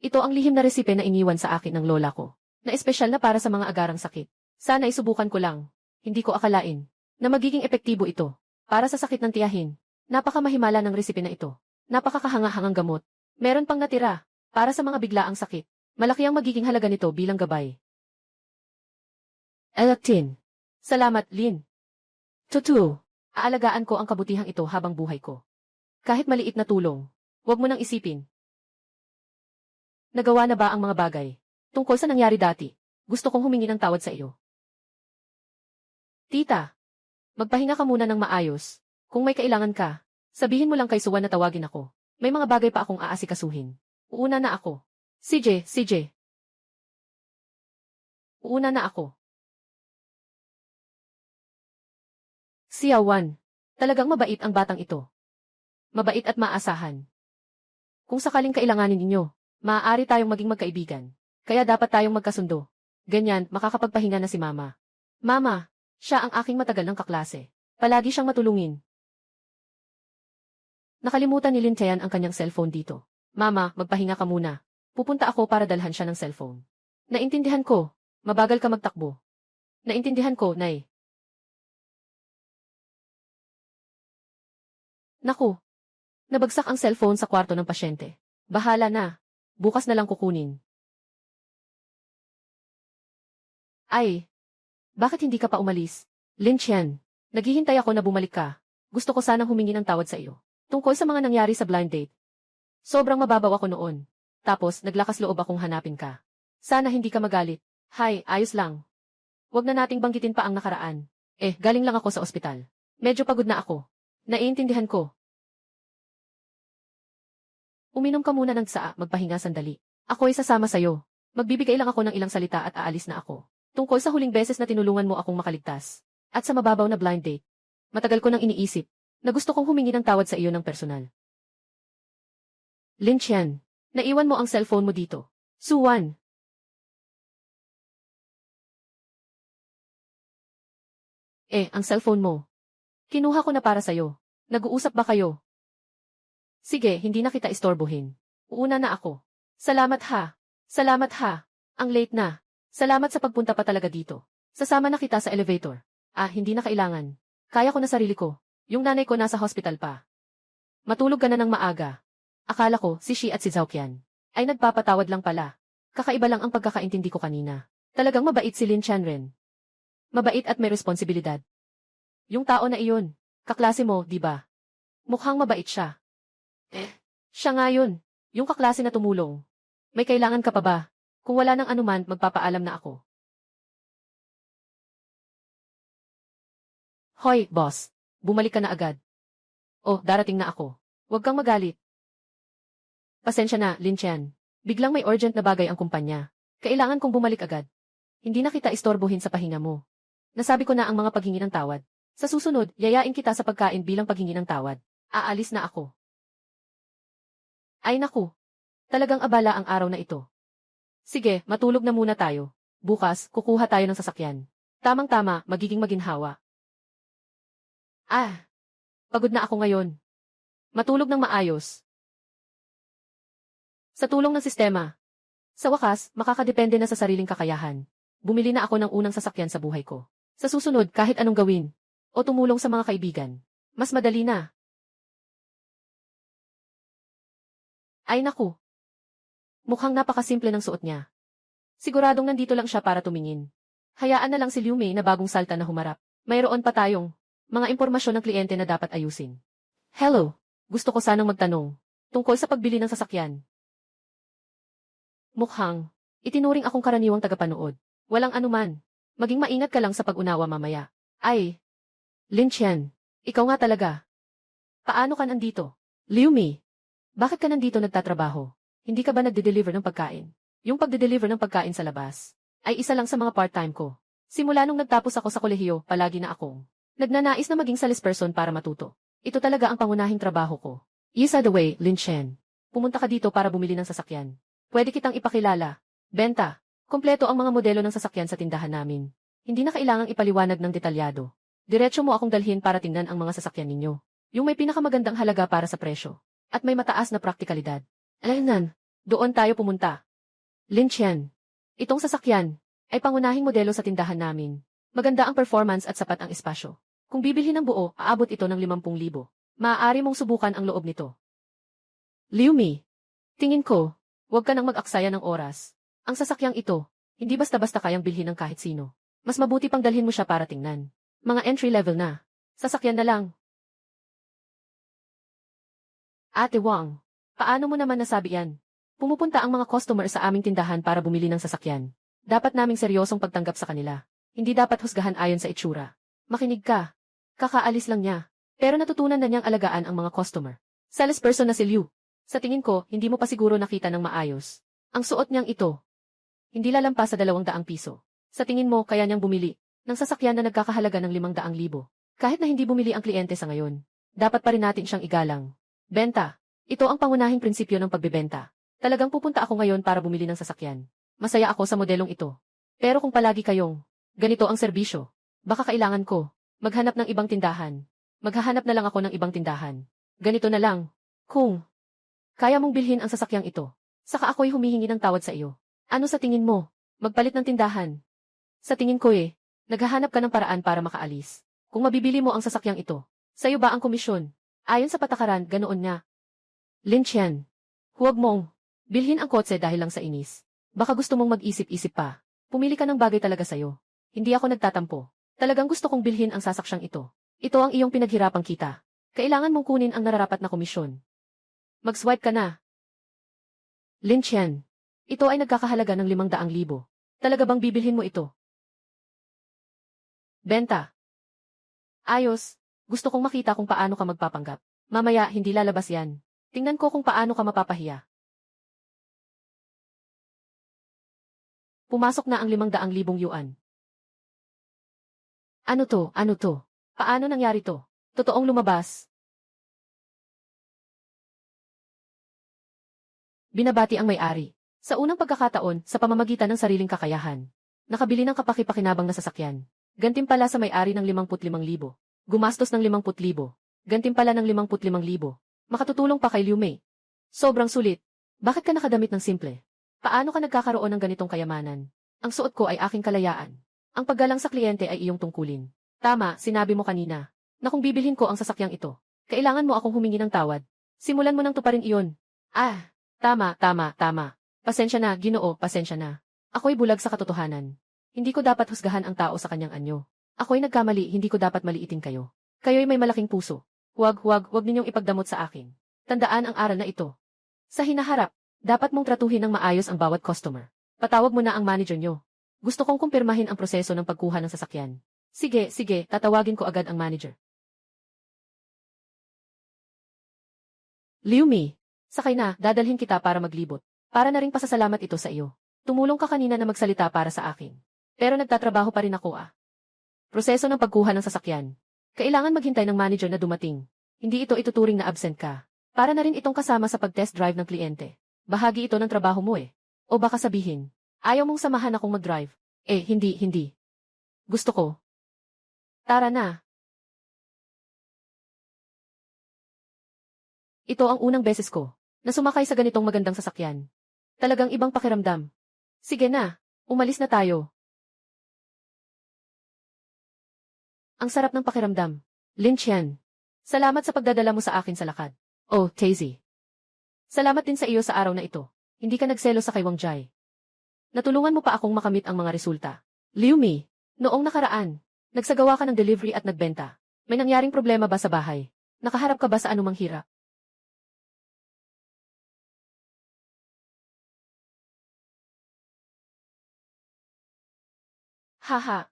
Ito ang lihim na resipe na iniwan sa akin ng lola ko, na espesyal na para sa mga agarang sakit. Sana isubukan ko lang. Hindi ko akalain na magiging epektibo ito para sa sakit ng tiyahin. Napakamahimala ng resipe na ito. Napakakahanga-hangang gamot. Meron pang natira para sa mga biglaang sakit. Malaki ang magiging halaga nito bilang gabay. Elactin. Salamat, Lin. Tutu. Aalagaan ko ang kabutihang ito habang buhay ko. Kahit maliit na tulong, huwag mo nang isipin. Nagawa na ba ang mga bagay tungkol sa nangyari dati? Gusto kong humingi ng tawad sa iyo. Tita, magpahinga ka muna ng maayos. Kung may kailangan ka, sabihin mo lang kay Suwan na tawagin ako. May mga bagay pa akong aasikasuhin. Uuna na ako. CJ. Uuna na ako. Xiaowan, talagang mabait ang batang ito. Mabait at maasahan. Kung sakaling kailanganin ninyo, maaari tayong maging magkaibigan. Kaya dapat tayong magkasundo. Ganyan, makakapagpahinga na si Mama. Mama, siya ang aking matagal ng kaklase. Palagi siyang matulungin. Nakalimutan ni Lin Tian ang kanyang cellphone dito. Mama, magpahinga ka muna. Pupunta ako para dalhan siya ng cellphone. Naintindihan ko. Mabagal ka magtakbo. Naintindihan ko, Nay. Naku. Nabagsak ang cellphone sa kwarto ng pasyente. Bahala na. Bukas na lang kukunin. Bakit hindi ka pa umalis? Lin Chen, naghihintay ako na bumalik ka. Gusto ko sanang humingi ng tawad sa iyo. Tungkol sa mga nangyari sa blind date. Sobrang mababaw ako noon. Tapos, naglakas loob akong hanapin ka. Sana hindi ka magalit. Hay, ayos lang. Huwag na nating banggitin pa ang nakaraan. Galing lang ako sa ospital. Medyo pagod na ako. Naiintindihan ko. Uminom ka muna ng tsaa, magpahinga sandali. Ako ay sasama sa'yo. Magbibigay lang ako ng ilang salita at aalis na ako. Tungkol sa huling beses na tinulungan mo akong makaligtas. At sa mababaw na blind date. Matagal ko nang iniisip na gusto kong humingi ng tawad sa iyo ng personal. Lin Chen, naiwan mo ang cellphone mo dito. Suwan. Ang cellphone mo. Kinuha ko na para sa'yo. Nag-uusap ba kayo? Sige, hindi na kita istorbohin. Uuna na ako. Salamat ha. Salamat ha. Ang late na. Salamat sa pagpunta pa talaga dito. Sasama na kita sa elevator. Hindi na kailangan. Kaya ko na sarili ko. Yung nanay ko nasa hospital pa. Matulog ka na ng maaga. Akala ko, si Shi at si Zhaoqian ay nagpapatawad lang pala. Kakaiba lang ang pagkakaintindi ko kanina. Talagang mabait si Lin Chanren. Mabait at may responsibilidad. Yung tao na iyon, kaklase mo, di ba? Mukhang mabait siya. Siya nga yun. Yung kaklase na tumulong. May kailangan ka pa ba? Kung wala nang anuman, magpapaalam na ako. Hoy, boss. Bumalik ka na agad. Oh, darating na ako. Huwag kang magalit. Pasensya na, Lin Chen. Biglang may urgent na bagay ang kumpanya. Kailangan kong bumalik agad. Hindi na kita istorbohin sa pahinga mo. Nasabi ko na ang mga paghingi ng tawad. Sa susunod, yayain kita sa pagkain bilang paghingi ng tawad. Aalis na ako. Ay naku. Talagang abala ang araw na ito. Sige, matulog na muna tayo. Bukas, kukuha tayo ng sasakyan. Tamang-tama, magiging maginhawa. Pagod na ako ngayon. Matulog ng maayos. Sa tulong ng sistema. Sa wakas, makakadepende na sa sariling kakayahan. Bumili na ako ng unang sasakyan sa buhay ko. Sa susunod, kahit anong gawin, o tumulong sa mga kaibigan, mas madali na. Ay naku. Mukhang napakasimple ng suot niya. Siguradong nandito lang siya para tumingin. Hayaan na lang si Liu Mei na bagong salta na humarap. Mayroon pa tayong mga impormasyon ng kliyente na dapat ayusin. Hello, gusto ko sanang magtanong tungkol sa pagbili ng sasakyan. Mukhang itinuring akong karaniwang tagapanood. Walang anuman. Maging maingat ka lang sa pag-unawa mamaya. Ay, Lin Chen, ikaw nga talaga. Paano ka nandito? Liu Mei, bakit ka nandito nagtatrabaho? Hindi ka ba nagde-deliver ng pagkain? Yung pagde-deliver ng pagkain sa labas ay isa lang sa mga part-time ko. Simula nung nagtapos ako sa kolehiyo, palagi na akong nagnanais na maging salesperson para matuto. Ito talaga ang pangunahing trabaho ko. You said the way, Lin Chen. Pumunta ka dito para bumili ng sasakyan. Pwede kitang ipakilala. Benta. Kompleto ang mga modelo ng sasakyan sa tindahan namin. Hindi na kailangang ipaliwanag ng detalyado. Diretso mo akong dalhin para tingnan ang mga sasakyan ninyo. Yung may pinakamagandang halaga para sa presyo. At may mataas na praktikalidad. Alaynan, doon tayo pumunta. Lin Chen, itong sasakyan ay pangunahing modelo sa tindahan namin. Maganda ang performance at sapat ang espasyo. Kung bibilhin ng buo, aabot ito ng 50,000. Maaari mong subukan ang loob nito. Liu Mei, tingin ko, huwag ka nang mag-aksaya ng oras. Ang sasakyang ito, hindi basta-basta kayang bilhin ng kahit sino. Mas mabuti pang dalhin mo siya para tingnan. Mga entry level na. Sasakyan na lang. Ate Wang, paano mo naman nasabi yan? Pumupunta ang mga customer sa aming tindahan para bumili ng sasakyan. Dapat naming seryosong pagtanggap sa kanila. Hindi dapat husgahan ayon sa itsura. Makinig ka. Kakaalis lang niya. Pero natutunan na niyang alagaan ang mga customer. Salesperson na si Liu. Sa tingin ko, hindi mo pa siguro nakita ng maayos. Ang suot niyang ito. Hindi lalampas sa 200 piso. Sa tingin mo, kaya niyang bumili ng sasakyan na nagkakahalaga ng 500,000. Kahit na hindi bumili ang kliyente sa ngayon, dapat pa rin natin siyang igalang. Benta. Ito ang pangunahing prinsipyo ng pagbebenta. Talagang pupunta ako ngayon para bumili ng sasakyan. Masaya ako sa modelong ito. Pero kung palagi kayong ganito ang serbisyo, baka kailangan ko maghanap ng ibang tindahan. Maghahanap na lang ako ng ibang tindahan. Ganito na lang. Kung kaya mong bilhin ang sasakyang ito, saka ako'y humihingi ng tawad sa iyo. Ano sa tingin mo? Magpalit ng tindahan. Sa tingin ko naghahanap ka ng paraan para makaalis. Kung mabibili mo ang sasakyang ito, sa iyo ba ang komisyon? Ayon sa patakaran, ganoon nga. Lin Chen, huwag mong bilhin ang kotse dahil lang sa inis. Baka gusto mong mag-isip-isip pa. Pumili ka ng bagay talaga sa'yo. Hindi ako nagtatampo. Talagang gusto kong bilhin ang sasaksyang ito. Ito ang iyong pinaghirapang kita. Kailangan mong kunin ang nararapat na komisyon. Mag-swipe ka na. Lin Chen, ito ay nagkakahalaga ng 500,000. Talaga bang bibilhin mo ito? Benta. Ayos. Gusto kong makita kung paano ka magpapanggap. Mamaya, hindi lalabas yan. Tingnan ko kung paano ka mapapahiya. Pumasok na ang 500,000 yuan. Ano to? Ano to? Paano nangyari to? Totoong lumabas. Binabati ang may-ari. Sa unang pagkakataon, sa pamamagitan ng sariling kakayahan, nakabili ng kapaki-pakinabang na sasakyan. Gantimpala sa may-ari ng 55,000. Gumastos ng 50,000. Gantimpala ng 55,000. Makatutulong pa kay Liu Mei. Sobrang sulit. Bakit ka nakadamit ng simple? Paano ka nagkakaroon ng ganitong kayamanan? Ang suot ko ay aking kalayaan. Ang paggalang sa kliyente ay iyong tungkulin. Tama, sinabi mo kanina, na kung bibilhin ko ang sasakyang ito, kailangan mo akong humingi ng tawad. Simulan mo nang tuparin iyon. Tama. Pasensya na, Ginoo, pasensya na. Ako'y bulag sa katotohanan. Hindi ko dapat husgahan ang tao sa kanyang anyo. Ako'y nagkamali, hindi ko dapat maliitin kayo. Kayo'y may malaking puso. Huwag ninyong ipagdamot sa akin. Tandaan ang aral na ito. Sa hinaharap, dapat mong tratuhin ng maayos ang bawat customer. Patawag mo na ang manager nyo. Gusto kong kumpirmahin ang proseso ng pagkuha ng sasakyan. Sige, tatawagin ko agad ang manager. Liu Mi, sakay na, dadalhin kita para maglibot. Para na ring pasasalamat ito sa iyo. Tumulong ka kanina na magsalita para sa akin. Pero nagtatrabaho pa rin ako Proseso ng pagkuha ng sasakyan. Kailangan maghintay ng manager na dumating. Hindi ito ituturing na absent ka. Para na rin itong kasama sa pag-test drive ng kliyente. Bahagi ito ng trabaho mo O baka sabihin, ayaw mong samahan akong mag-drive. Hindi. Gusto ko. Tara na. Ito ang unang beses ko na sumakay sa ganitong magandang sasakyan. Talagang ibang pakiramdam. Sige na, umalis na tayo. Ang sarap ng pakiramdam. Lin Qian. Salamat sa pagdadala mo sa akin sa lakad. Oh, Daisy. Salamat din sa iyo sa araw na ito. Hindi ka nagselo sa kay Wang Jai. Natulungan mo pa akong makamit ang mga resulta. Liu Mi, noong nakaraan, nagsagawa ka ng delivery at nagbenta. May nangyaring problema ba sa bahay? Nakaharap ka ba sa anumang hirap? Haha.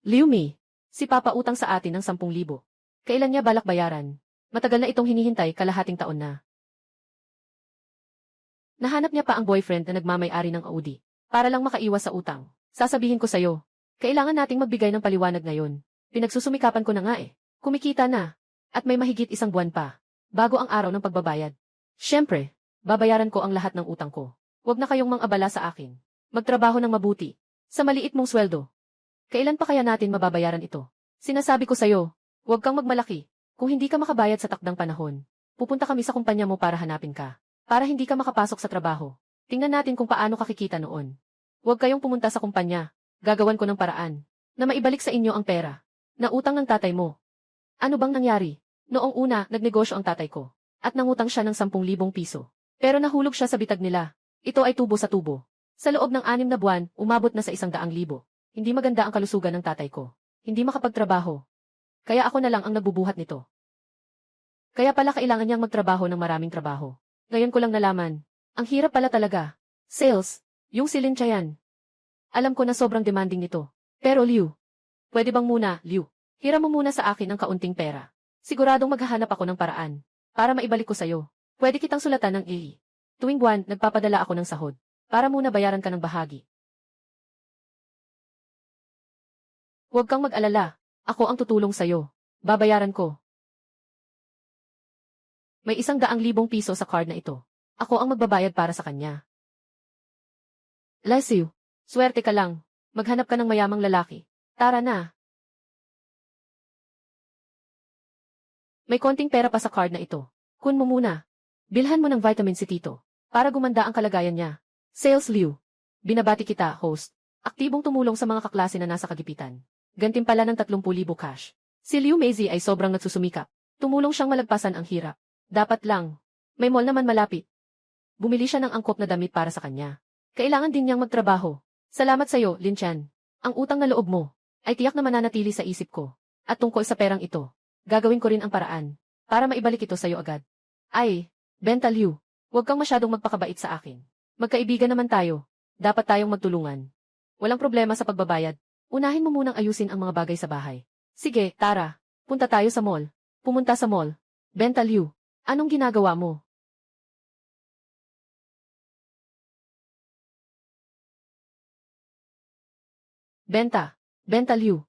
Liu Mi, si Papa utang sa atin ng 10,000. Kailan niya balak bayaran? Matagal na itong hinihintay, kalahating taon na. Nahanap niya pa ang boyfriend na nagmamay-ari ng Audi. Para lang makaiwas sa utang. Sasabihin ko sa'yo, kailangan nating magbigay ng paliwanag ngayon. Pinagsusumikapan ko na nga Kumikita na. At may mahigit 1 buwan pa. Bago ang araw ng pagbabayad. Siyempre, babayaran ko ang lahat ng utang ko. Huwag na kayong mang-abala sa akin. Magtrabaho ng mabuti. Sa maliit mong sweldo. Kailan pa kaya natin mababayaran ito? Sinasabi ko sa'yo, huwag kang magmalaki. Kung hindi ka makabayad sa takdang panahon, pupunta kami sa kumpanya mo para hanapin ka. Para hindi ka makapasok sa trabaho. Tingnan natin kung paano kakikita noon. Huwag kayong pumunta sa kumpanya. Gagawan ko ng paraan na maibalik sa inyo ang pera na utang ng tatay mo. Ano bang nangyari? Noong una, nagnegosyo ang tatay ko at nangutang siya ng 10,000 piso. Pero nahulog siya sa bitag nila. Ito ay tubo sa tubo. Sa loob ng 6 na buwan, umabot na sa 100,000. Hindi maganda ang kalusugan ng tatay ko. Hindi makapagtrabaho. Kaya ako na lang ang nagbubuhat nito. Kaya pala kailangan niyang magtrabaho ng maraming trabaho. Ngayon ko lang nalaman. Ang hirap pala talaga. Sales, yung si Lin Chayan. Alam ko na sobrang demanding nito. Pero Liu, pwede bang muna, Liu, hiram mo muna sa akin ang kaunting pera. Siguradong maghahanap ako ng paraan para maibalik ko sa'yo. Pwede kitang sulatan ng EI. Tuwing buwan, nagpapadala ako ng sahod para muna bayaran ka ng bahagi. Huwag kang mag-alala. Ako ang tutulong sa'yo. Babayaran ko. May 100,000 piso sa card na ito. Ako ang magbabayad para sa kanya. Bless you. Swerte ka lang. Maghanap ka ng mayamang lalaki. Tara na. May konting pera pa sa card na ito. Kun mo muna. Bilhan mo ng vitamin C tito. Para gumanda ang kalagayan niya. Sales Liu. Binabati kita, host. Aktibong tumulong sa mga kaklase na nasa kagipitan. Gantimpala ng 30,000 cash. Si Liu Meizi ay sobrang nagsusumikap. Tumulong siyang malagpasan ang hirap. Dapat lang. May mall naman malapit. Bumili siya ng angkop na damit para sa kanya. Kailangan din niyang magtrabaho. Salamat sa'yo, Lin Qian. Ang utang na loob mo ay tiyak na mananatili sa isip ko. At tungkol sa perang ito, gagawin ko rin ang paraan para maibalik ito sa'yo agad. Ay, Benta Liu, huwag kang masyadong magpakabait sa akin. Magkaibigan naman tayo. Dapat tayong magtulungan. Walang problema sa pagbabayad. Unahin mo munang ayusin ang mga bagay sa bahay. Sige, tara. Punta tayo sa mall. Pumunta sa mall. Benta Liu, anong ginagawa mo? Benta Liu,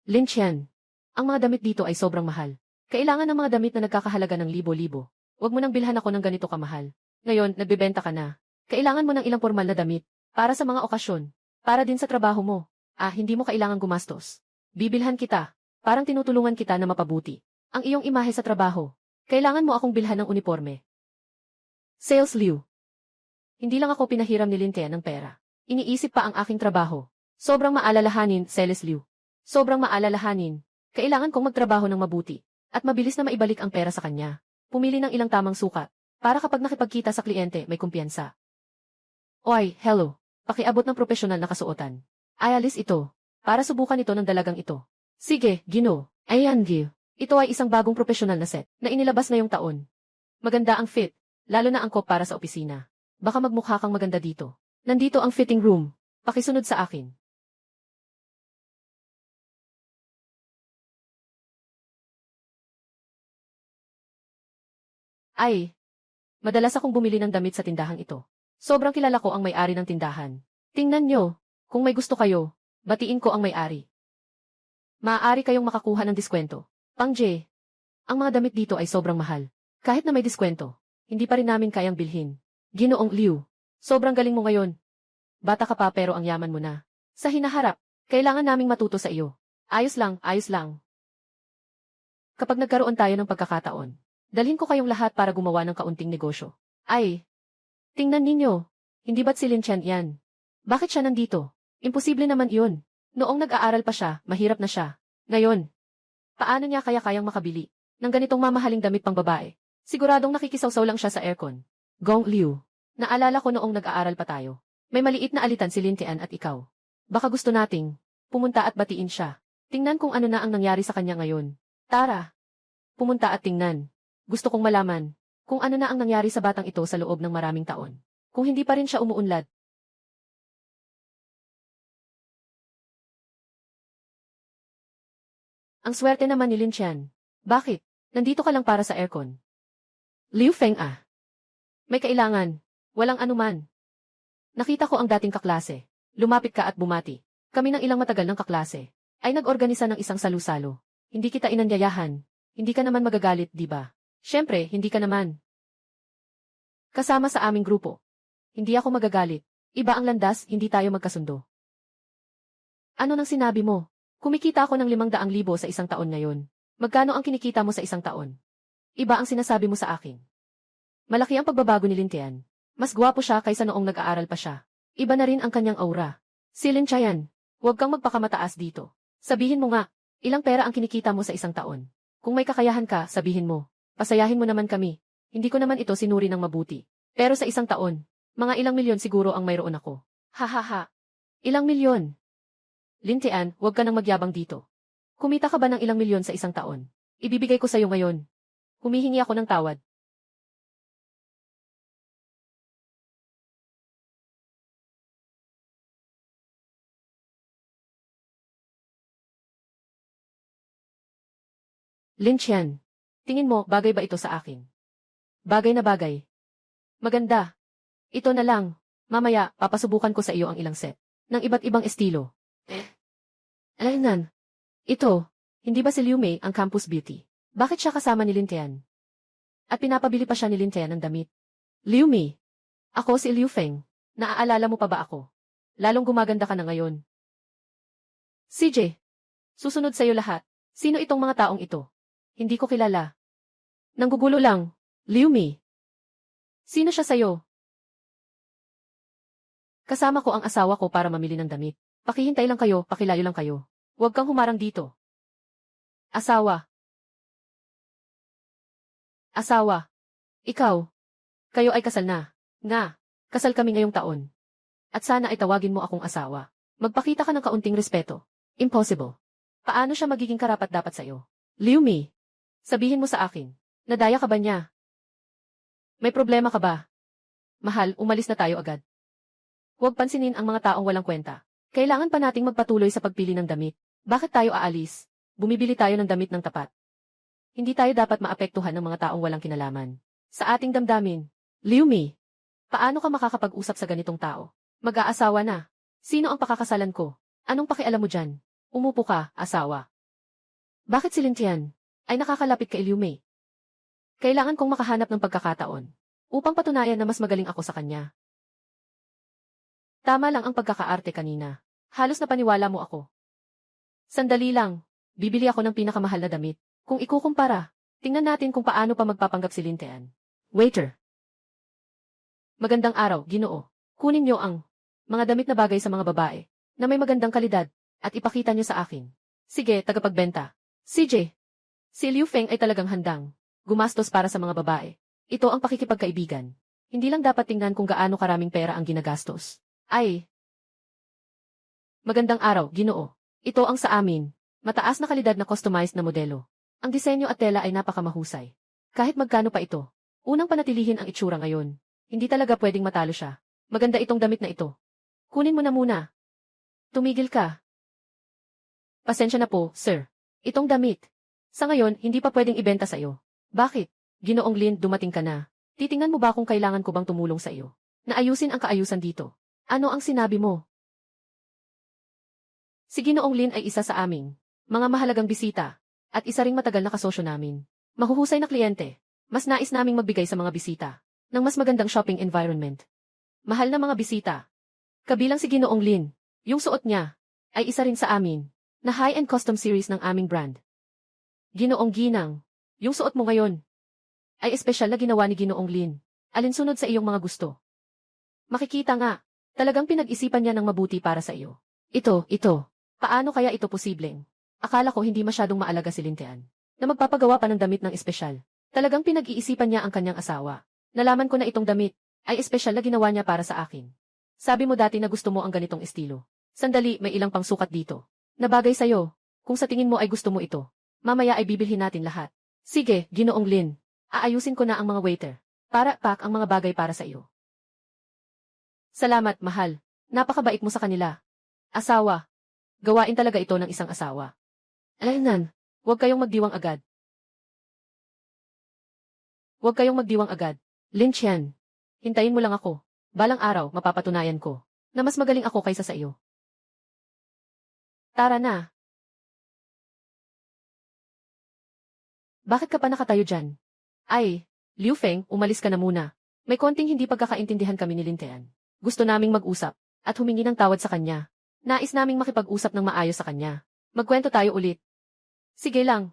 Lin Qian. Ang mga damit dito ay sobrang mahal. Kailangan ng mga damit na nagkakahalaga ng libo-libo. Huwag mo nang bilhan ako ng ganito kamahal. Ngayon, nagbebenta ka na. Kailangan mo ng ilang formal na damit. Para sa mga okasyon. Para din sa trabaho mo. Hindi mo kailangan gumastos. Bibilhan kita. Parang tinutulungan kita na mapabuti. Ang iyong imahe sa trabaho. Kailangan mo akong bilhan ng uniforme. Sales Liu. Hindi lang ako pinahiram ni Lin Qian ng pera. Iniisip pa ang aking trabaho. Sobrang maalalahanin, Sales Liu. Sobrang maalalahanin. Kailangan kong magtrabaho ng mabuti. At mabilis na maibalik ang pera sa kanya. Pumili ng ilang tamang sukat. Para kapag nakipagkita sa kliyente, may kumpiyansa. Oy, hello. Pakiabot ng propesyonal na kasuotan. Ayalis ito. Para subukan ito ng dalagang ito. Sige, Gino. Ayan, Gil. Ito ay isang bagong propesyonal na set na inilabas ngayong taon. Maganda ang fit. Lalo na angkop para sa opisina. Baka magmukha kang maganda dito. Nandito ang fitting room. Pakisunod sa akin. Ay, madalas akong bumili ng damit sa tindahang ito. Sobrang kilala ko ang may-ari ng tindahan. Tingnan nyo, kung may gusto kayo, batiin ko ang may-ari. Maaari kayong makakuha ng diskwento. Pang J, ang mga damit dito ay sobrang mahal. Kahit na may diskwento, hindi pa rin namin kayang bilhin. Ginoong Liu, sobrang galing mo ngayon. Bata ka pa pero ang yaman mo na. Sa hinaharap, kailangan naming matuto sa iyo. Ayos lang, ayos lang. Kapag nagkaroon tayo ng pagkakataon, dalhin ko kayong lahat para gumawa ng kaunting negosyo. Ay, tingnan ninyo, hindi ba't si Lin Chen yan? Bakit siya nandito? Imposible naman iyon. Noong nag-aaral pa siya, mahirap na siya. Ngayon, paano niya kayang makabili ng ganitong mamahaling damit pang babae? Siguradong nakikisawsaw lang siya sa aircon. Gong Liu, naalala ko noong nag-aaral pa tayo. May maliit na alitan si Lin Tian at ikaw. Baka gusto nating pumunta at batiin siya. Tingnan kung ano na ang nangyari sa kanya ngayon. Tara, pumunta at tingnan. Gusto kong malaman kung ano na ang nangyari sa batang ito sa loob ng maraming taon. Kung hindi pa rin siya umuunlad. Ang swerte naman ni Lin Qian. Bakit? Nandito ka lang para sa aircon. Liu Feng ah. May kailangan. Walang anuman. Nakita ko ang dating kaklase. Lumapit ka at bumati. Kami ng ilang matagal ng kaklase ay nag-organisa ng isang salu-salo. Hindi kita inanyayahan. Hindi ka naman magagalit, di ba? Siyempre, hindi ka naman. Kasama sa aming grupo. Hindi ako magagalit. Iba ang landas, hindi tayo magkasundo. Ano nang sinabi mo? Kumikita ako ng 500,000 sa isang taon ngayon. Magkano ang kinikita mo sa isang taon? Iba ang sinasabi mo sa akin. Malaki ang pagbabago ni Lin Tian. Mas gwapo siya kaysa noong nag-aaral pa siya. Iba na rin ang kanyang aura. Si Lin Qian, huwag kang magpakamataas dito. Sabihin mo nga, ilang pera ang kinikita mo sa isang taon? Kung may kakayahan ka, sabihin mo. Pasayahin mo naman kami. Hindi ko naman ito sinuri ng mabuti. Pero sa isang taon, mga ilang milyon siguro ang mayroon ako. Hahaha. Ilang milyon? Lin Tian, huwag ka nang magyabang dito. Kumita ka ba ng ilang milyon sa isang taon? Ibibigay ko sa iyo ngayon. Humihingi ako ng tawad. Lin Qian, tingin mo, bagay ba ito sa akin? Bagay na bagay. Maganda. Ito na lang. Mamaya, papasubukan ko sa iyo ang ilang set ng iba't ibang estilo. Alaynan. Ito, hindi ba si Liu Mei ang campus beauty? Bakit siya kasama ni Lin Tian? At pinapabili pa siya ni Lin Tian ng damit. Liu Mei. Ako si Liu Feng. Naaalala mo pa ba ako? Lalong gumaganda ka na ngayon. CJ. Susunod sa iyo lahat. Sino itong mga taong ito? Hindi ko kilala. Nanggugulo lang. Liu Mei. Sino siya sa'yo? Kasama ko ang asawa ko para mamili ng damit. Pakihintay lang kayo, pakilayo lang kayo. Huwag kang humarang dito. Asawa. Asawa. Ikaw. Kayo ay kasal na. Nga. Kasal kami ngayong taon. At sana ay tawagin mo akong asawa. Magpakita ka ng kaunting respeto. Impossible. Paano siya magiging karapat-dapat sa'yo? Liu Mei. Sabihin mo sa akin. Nadaya ka ba niya? May problema ka ba? Mahal, umalis na tayo agad. Huwag pansinin ang mga taong walang kwenta. Kailangan pa nating magpatuloy sa pagpili ng damit. Bakit tayo aalis? Bumibili tayo ng damit ng tapat. Hindi tayo dapat maapektuhan ng mga taong walang kinalaman. Sa ating damdamin. Liu Mei. Paano ka makakapag-usap sa ganitong tao? Mag-aasawa na. Sino ang pakakasalan ko? Anong pakialam mo dyan? Umupo ka, asawa. Bakit si Lin Tian ay nakakalapit kay Liu Mei? Kailangan kong makahanap ng pagkakataon upang patunayan na mas magaling ako sa kanya. Tama lang ang pagkakaarte kanina. Halos na paniwala mo ako. Sandali lang. Bibili ako ng pinakamahal na damit. Kung ikukumpara, tingnan natin kung paano pa magpapanggap si Lin Tian. Waiter. Magandang araw, Ginoo. Kunin niyo ang mga damit na bagay sa mga babae na may magandang kalidad at ipakita niyo sa akin. Sige, tagapagbenta. CJ. Si Liu Feng ay talagang handang gumastos para sa mga babae. Ito ang pakikipagkaibigan. Hindi lang dapat tingnan kung gaano karaming pera ang ginagastos. Ay. Magandang araw, Ginoo. Ito ang sa amin. Mataas na kalidad na customized na modelo. Ang disenyo at tela ay napakamahusay. Kahit magkano pa ito. Unang panatilihin ang itsura ngayon. Hindi talaga pwedeng matalo siya. Maganda itong damit na ito. Kunin mo na muna. Tumigil ka. Pasensya na po, sir. Itong damit. Sa ngayon, hindi pa pwedeng ibenta sa iyo. Bakit? Ginoong Lin, dumating ka na. Titingnan mo ba kung kailangan ko bang tumulong sa iyo? Naayusin ang kaayusan dito. Ano ang sinabi mo? Si Ginoong Lin ay isa sa aming mga mahalagang bisita at isa ring matagal na kasosyo namin. Mahuhusay na kliyente. Mas nais naming magbigay sa mga bisita ng mas magandang shopping environment. Mahal na mga bisita. Kabilang si Ginoong Lin. Yung suot niya ay isa rin sa amin na high-end custom series ng aming brand. Ginoong Ginang, yung suot mo ngayon ay espesyal na ginawa ni Ginoong Lin. Alinsunod sa iyong mga gusto. Makikita nga, talagang pinag-isipan niya ng mabuti para sa iyo. Ito. Paano kaya ito posibleng? Akala ko hindi masyadong maalaga si Lintean na magpapagawa pa ng damit ng espesyal. Talagang pinag-iisipan niya ang kanyang asawa. Nalaman ko na itong damit ay espesyal na ginawa niya para sa akin. Sabi mo dati na gusto mo ang ganitong estilo. Sandali, may ilang pangsukat dito. Nabagay sa'yo. Kung sa tingin mo ay gusto mo ito, mamaya ay bibilhin natin lahat. Sige, Ginoong Lin. Aayusin ko na ang mga waiter. Para pack ang mga bagay para sa iyo. Salamat, mahal. Napakabait mo sa kanila. Asawa. Gawain talaga ito ng isang asawa. Alaynan, huwag kayong magdiwang agad. Huwag kayong magdiwang agad. Lin Chen, hintayin mo lang ako. Balang araw, mapapatunayan ko na mas magaling ako kaysa sa iyo. Tara na. Bakit ka pa nakatayo dyan? Ay, Liu Feng, umalis ka na muna. May konting hindi pagkakaintindihan kami ni Lintean. Gusto naming mag-usap at humingi ng tawad sa kanya. Nais naming makipag-usap ng maayos sa kanya. Magkwento tayo ulit. Sige lang.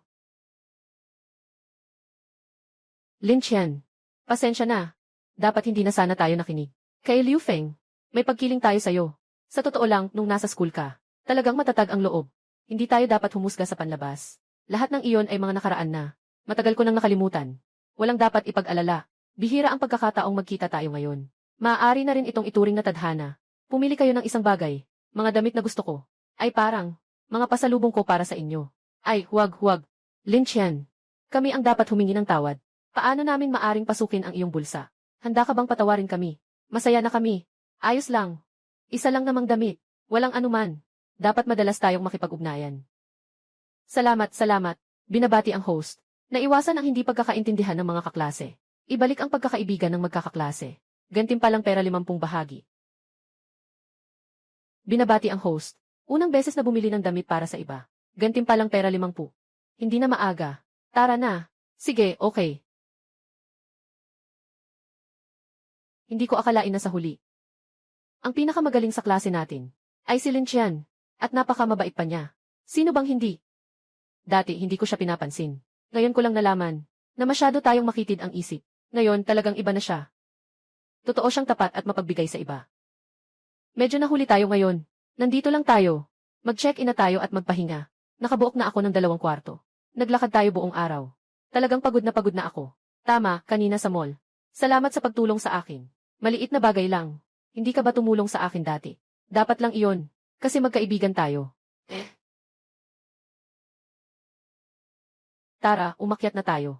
Lin Chen, pasensya na. Dapat hindi na sana tayo nakinig. Kay Liu Feng, may pagkiling tayo sa'yo. Sa totoo lang, nung nasa school ka, talagang matatag ang loob. Hindi tayo dapat humusga sa panlabas. Lahat ng iyon ay mga nakaraan na. Matagal ko nang nakalimutan. Walang dapat ipag-alala. Bihira ang pagkakataong magkita tayo ngayon. Maaari na rin itong ituring na tadhana. Pumili kayo ng isang bagay. Mga damit na gusto ko. Ay parang, mga pasalubong ko para sa inyo. Ay, huwag. Lin Chen, kami ang dapat humingi ng tawad. Paano namin maaring pasukin ang iyong bulsa? Handa ka bang patawarin kami? Masaya na kami. Ayos lang. Isa lang namang damit. Walang anuman. Dapat madalas tayong makipag-ugnayan. Salamat. Binabati ang host. Naiwasan ang hindi pagkakaintindihan ng mga kaklase. Ibalik ang pagkakaibigan ng magkakaklase. Gantimpalang pera 50 bahagi. Binabati ang host. Unang beses na bumili ng damit para sa iba. Gantimpalang pera 50. Hindi na maaga. Tara na. Sige, okay. Hindi ko akalain na sa huli. Ang pinakamagaling sa klase natin ay si Lin Chen. At napakamabait pa niya. Sino bang hindi? Dati hindi ko siya pinapansin. Ngayon ko lang nalaman na masyado tayong makitid ang isip. Ngayon talagang iba na siya. Totoo siyang tapat at mapagbigay sa iba. Medyo nahuli tayo ngayon. Nandito lang tayo. Mag-check-in na tayo at magpahinga. Nakabuok na ako ng 2 kwarto. Naglakad tayo buong araw. Talagang pagod na ako. Tama, kanina sa mall. Salamat sa pagtulong sa akin. Maliit na bagay lang. Hindi ka ba tumulong sa akin dati? Dapat lang iyon. Kasi magkaibigan tayo. Tara, umakyat na tayo.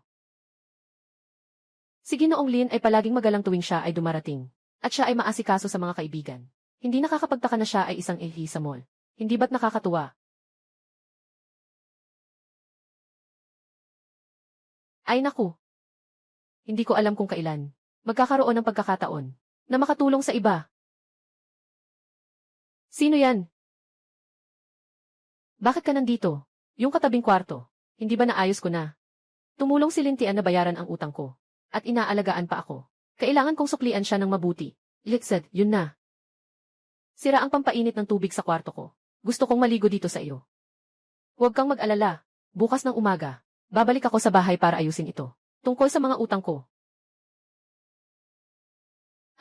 Si Ginoong Lin ay palaging magalang tuwing siya ay dumarating. At siya ay maasikaso sa mga kaibigan. Hindi nakakapagtaka na siya ay isang ehi sa mall. Hindi ba't nakakatuwa? Ay naku. Hindi ko alam kung kailan magkakaroon ng pagkakataon na makatulong sa iba. Sino yan? Bakit ka nandito? Yung katabing kwarto. Hindi ba naayos ko na? Tumulong si Lintian na bayaran ang utang ko. At inaalagaan pa ako. Kailangan kong suklian siya ng mabuti. Lixed, yun na. Sira ang pampainit ng tubig sa kwarto ko. Gusto kong maligo dito sa iyo. Huwag kang mag-alala. Bukas ng umaga, babalik ako sa bahay para ayusin ito. Tungkol sa mga utang ko.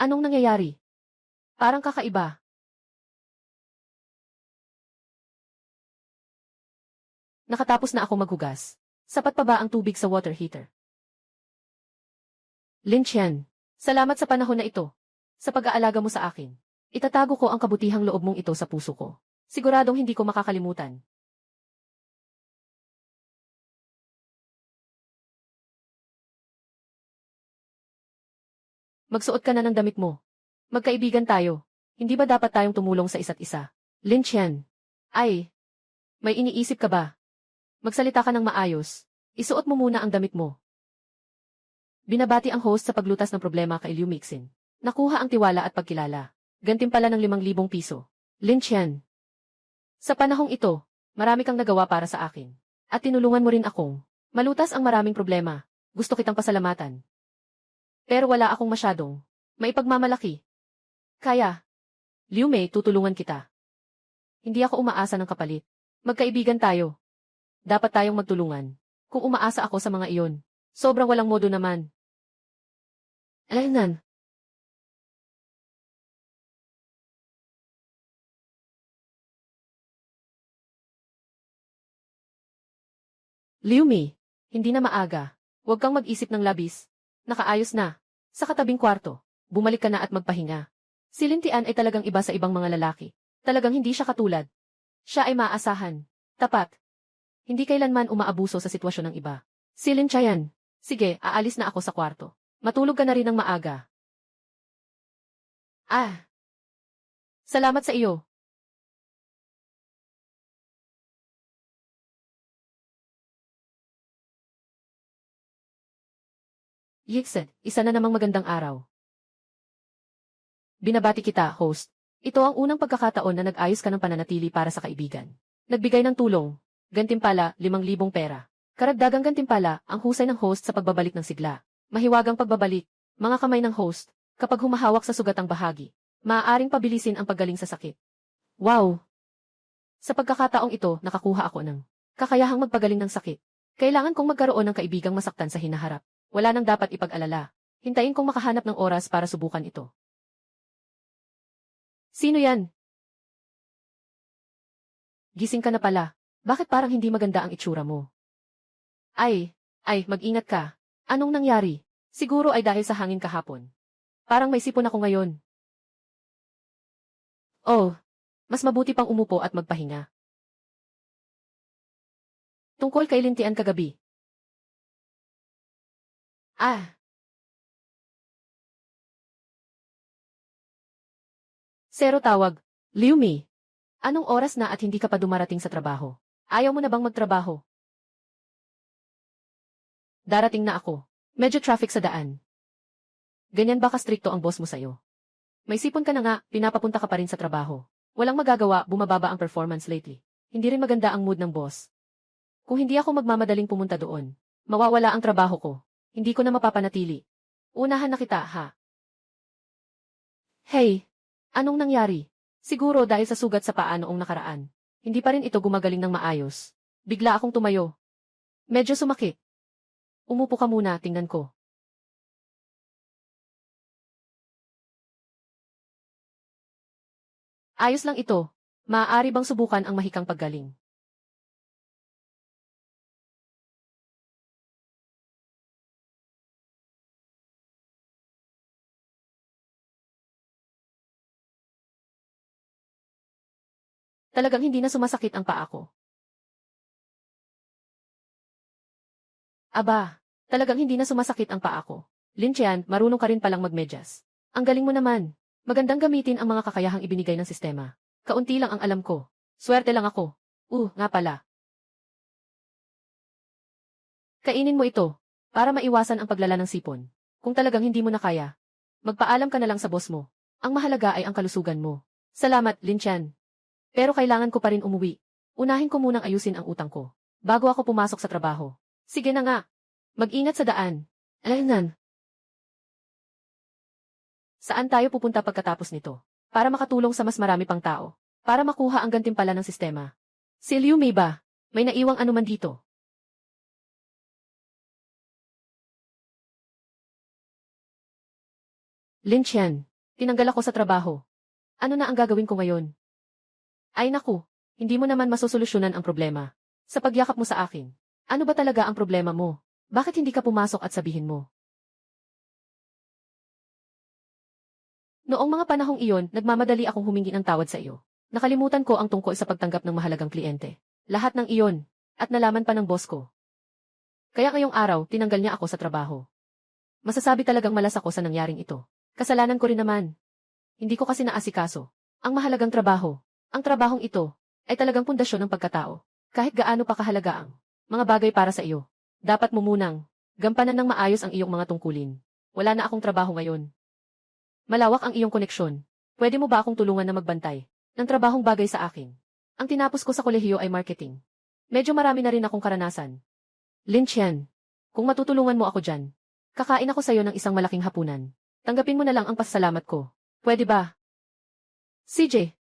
Anong nangyayari? Parang kakaiba. Nakatapos na ako maghugas. Sapat pa ba ang tubig sa water heater? Lin Chen, salamat sa panahon na ito. Sa pag-aalaga mo sa akin. Itatago ko ang kabutihang loob mong ito sa puso ko. Siguradong hindi ko makakalimutan. Magsuot ka na ng damit mo. Magkaibigan tayo. Hindi ba dapat tayong tumulong sa isa't isa? Lin Chen. Ay, may iniisip ka ba? Magsalita ka ng maayos. Isuot mo muna ang damit mo. Binabati ang host sa paglutas ng problema kay Liu Mixin. Nakuha ang tiwala at pagkilala. Gantimpala ng 5,000 piso. Lin Qian. Sa panahong ito, marami kang nagawa para sa akin. At tinulungan mo rin akong malutas ang maraming problema. Gusto kitang pasalamatan. Pero wala akong masyadong maipagmamalaki. Kaya, Liu Mei, tutulungan kita. Hindi ako umaasa ng kapalit. Magkaibigan tayo. Dapat tayong magtulungan. Kung umaasa ako sa mga iyon, sobrang walang modo naman. Alaynan. Liu Mei, hindi na maaga. Huwag kang mag-isip ng labis. Nakaayos na. Sa katabing kwarto, bumalik ka na at magpahinga. Si Lin Tian ay talagang iba sa ibang mga lalaki. Talagang hindi siya katulad. Siya ay maaasahan. Tapat. Hindi kailanman umaabuso sa sitwasyon ng iba. Si Lin Qian, sige, aalis na ako sa kwarto. Matulog ka na rin ng maaga. Ah. Salamat sa iyo. Yixen, isa na namang magandang araw. Binabati kita, host. Ito ang unang pagkakataon na nag-ayos ka ng pananatili para sa kaibigan. Nagbigay ng tulong. Gantimpala, 5,000 pera. Karagdagang gantimpala, ang husay ng host sa pagbabalik ng sigla. Mahiwagang pagbabalik. Mga kamay ng host, kapag humahawak sa sugatang bahagi, maaaring pabilisin ang paggaling sa sakit. Wow! Sa pagkakataong ito, nakakuha ako ng kakayahang magpagaling ng sakit. Kailangan kong magkaroon ng kaibigang masaktan sa hinaharap. Wala nang dapat ipag-alala. Hintayin kong makahanap ng oras para subukan ito. Sino yan? Gising ka na pala. Bakit parang hindi maganda ang itsura mo? Ay, mag-ingat ka. Anong nangyari? Siguro ay dahil sa hangin kahapon. Parang may sipon ako ngayon. Oh, mas mabuti pang umupo at magpahinga. Tungkol kay Lin Tian kagabi. Ah. Zero tawag. Liu Mei. Anong oras na at hindi ka pa dumarating sa trabaho? Ayaw mo na bang magtrabaho? Darating na ako. Medyo traffic sa daan. Ganyan ba ka-stricto ang boss mo sa'yo? May sipon ka na nga, pinapapunta ka pa rin sa trabaho. Walang magagawa, bumababa ang performance lately. Hindi rin maganda ang mood ng boss. Kung hindi ako magmamadaling pumunta doon, mawawala ang trabaho ko. Hindi ko na mapapanatili. Unahan na kita, ha? Hey! Anong nangyari? Siguro dahil sa sugat sa paa noong nakaraan. Hindi pa rin ito gumagaling ng maayos. Bigla akong tumayo. Medyo sumakit. Umupo ka muna, tingnan ko. Ayos lang ito. Maaari bang subukan ang mahikang paggaling? Talagang hindi na sumasakit ang paa ko. Aba, talagang hindi na sumasakit ang paa ko. Lin Qian, marunong ka rin palang magmedyas. Ang galing mo naman. Magandang gamitin ang mga kakayahang ibinigay ng sistema. Kaunti lang ang alam ko. Swerte lang ako. Nga pala. Kainin mo ito, para maiwasan ang paglala ng sipon. Kung talagang hindi mo na kaya, magpaalam ka na lang sa boss mo. Ang mahalaga ay ang kalusugan mo. Salamat, Lin Qian. Pero kailangan ko pa rin umuwi. Unahin ko munang ayusin ang utang ko, bago ako pumasok sa trabaho. Sige na nga. Mag-ingat sa daan. Alaynan. Saan tayo pupunta pagkatapos nito? Para makatulong sa mas marami pang tao. Para makuha ang gantimpala ng sistema. Si Liu Mei ba? May naiwang anuman dito. Lin Qian, tinanggal ako sa trabaho. Ano na ang gagawin ko ngayon? Ay naku, hindi mo naman masosolusyonan ang problema. Sa pagyakap mo sa akin. Ano ba talaga ang problema mo? Bakit hindi ka pumasok at sabihin mo? Noong mga panahong iyon, nagmamadali akong humingi ng tawad sa iyo. Nakalimutan ko ang tungkol sa pagtanggap ng mahalagang kliyente. Lahat ng iyon, at nalaman pa ng boss ko. Kaya ngayong araw, tinanggal niya ako sa trabaho. Masasabi talagang malas ako sa nangyaring ito. Kasalanan ko rin naman. Hindi ko kasi naasikaso. Ang mahalagang trabaho. Ang trabahong ito, ay talagang pundasyon ng pagkatao. Kahit gaano pa kahalaga ang mga bagay para sa iyo. Dapat mo munang Gampanan ng maayos ang iyong mga tungkulin. Wala na akong trabaho ngayon. Malawak ang iyong koneksyon. Pwede mo ba akong tulungan na magbantay ng trabahong bagay sa akin? Ang tinapos ko sa kolehiyo ay marketing. Medyo marami na rin akong karanasan. Lin Chen, kung matutulungan mo ako dyan, kakain ako sa'yo ng isang malaking hapunan. Tanggapin mo na lang ang pasasalamat ko. Pwede ba? CJ.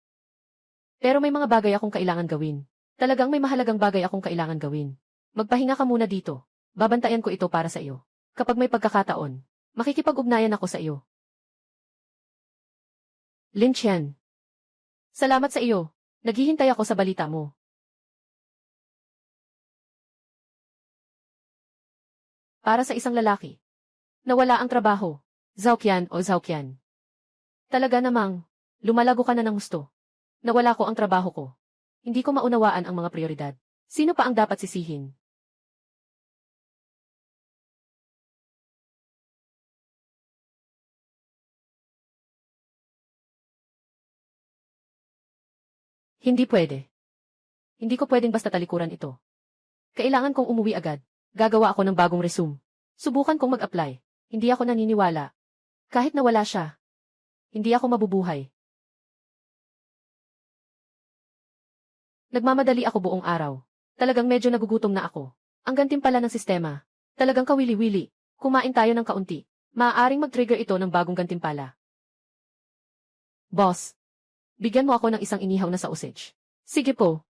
Pero may mga bagay akong kailangan gawin. Talagang may mahalagang bagay akong kailangan gawin. Magpahinga ka muna dito. Babantayan ko ito para sa iyo. Kapag may pagkakataon, makikipag-ugnayan ako sa iyo. Lin Chen. Salamat sa iyo. Naghihintay ako sa balita mo. Para sa isang lalaki. Nawala ang trabaho. Zhaoqian o Zhaoqian. Talaga namang, lumalago ka na ng gusto. Nawala ko ang trabaho ko. Hindi ko maunawaan ang mga prioridad. Sino pa ang dapat sisihin? Hindi pwede. Hindi ko pwedeng basta talikuran ito. Kailangan kong umuwi agad. Gagawa ako ng bagong resume. Subukan kong mag-apply. Hindi ako naniniwala. Kahit nawala siya, hindi ako mabubuhay. Nagmamadali ako buong araw. Talagang medyo nagugutom na ako. Ang gantimpala ng sistema. Talagang kawili-wili. Kumain tayo ng kaunti. Maaaring mag-trigger ito ng bagong gantimpala. Boss, bigyan mo ako ng isang inihaw na sausage. Sige po.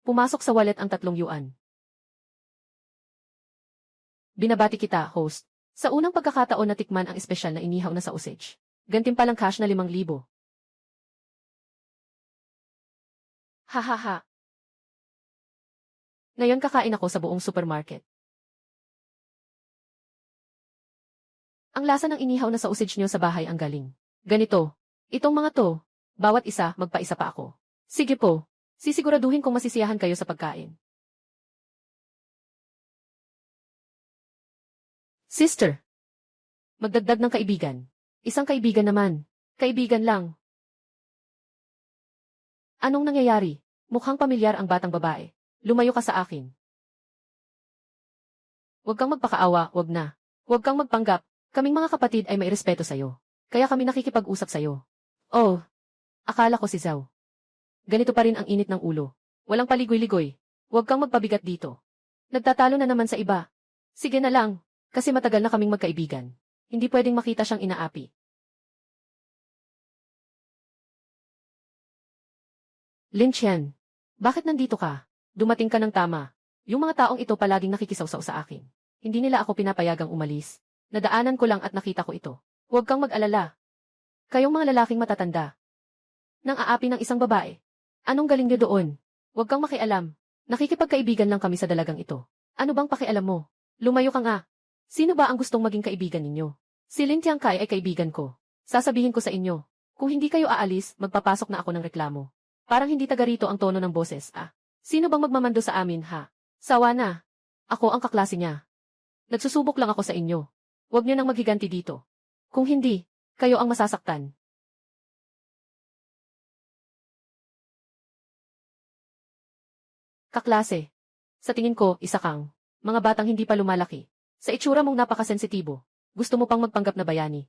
Pumasok sa wallet ang 3 yuan. Binabati kita, host. Sa unang pagkakataon na tikman ang espesyal na inihaw na sausage. Gantimpalang cash na 5,000. Hahaha. Ngayon kakain ako sa buong supermarket. Ang lasa ng inihaw na sausage niyo sa bahay ang galing. Ganito. Itong mga to, bawat isa, magpaisa pa ako. Sige po. Sisiguraduhin kong masisiyahan kayo sa pagkain. Sister. Magdagdag ng kaibigan. Isang kaibigan naman. Kaibigan lang. Anong nangyayari? Mukhang pamilyar ang batang babae. Lumayo ka sa akin. Huwag kang magpakaawa, huwag na. Huwag kang magpanggap. Kaming mga kapatid ay may respeto sa'yo. Kaya kami nakikipag-usap sa'yo. Oh, akala ko si Zhao. Ganito pa rin ang init ng ulo. Walang paligoy-ligoy. Huwag kang magpabigat dito. Nagtatalo na naman sa iba. Sige na lang. Kasi matagal na kaming magkaibigan. Hindi pwedeng makita siyang inaapi. Lin Chen, bakit nandito ka? Dumating ka ng tama. Yung mga taong ito palaging nakikisawsaw sa akin. Hindi nila ako pinapayagang umalis. Nadaanan ko lang at nakita ko ito. Huwag kang mag-alala. Kayong mga lalaking matatanda. Nang aapi ng isang babae. Anong galing niyo doon? Huwag kang makialam. Nakikipagkaibigan lang kami sa dalagang ito. Ano bang pakialam mo? Lumayo ka nga. Sino ba ang gustong maging kaibigan ninyo? Si Lin Tiangkai ay kaibigan ko. Sasabihin ko sa inyo. Kung hindi kayo aalis, magpapasok na ako ng reklamo. Parang hindi taga rito ang tono ng boses, ah. Sino bang magmamando sa amin, ha? Sawa na. Ako ang kaklase niya. Nagsusubok lang ako sa inyo. Huwag niyo nang maghiganti dito. Kung hindi, kayo ang masasaktan. Kaklase. Sa tingin ko, isa kang mga batang hindi pa lumalaki. Sa itsura mong napakasensitibo. Gusto mo pang magpanggap na bayani.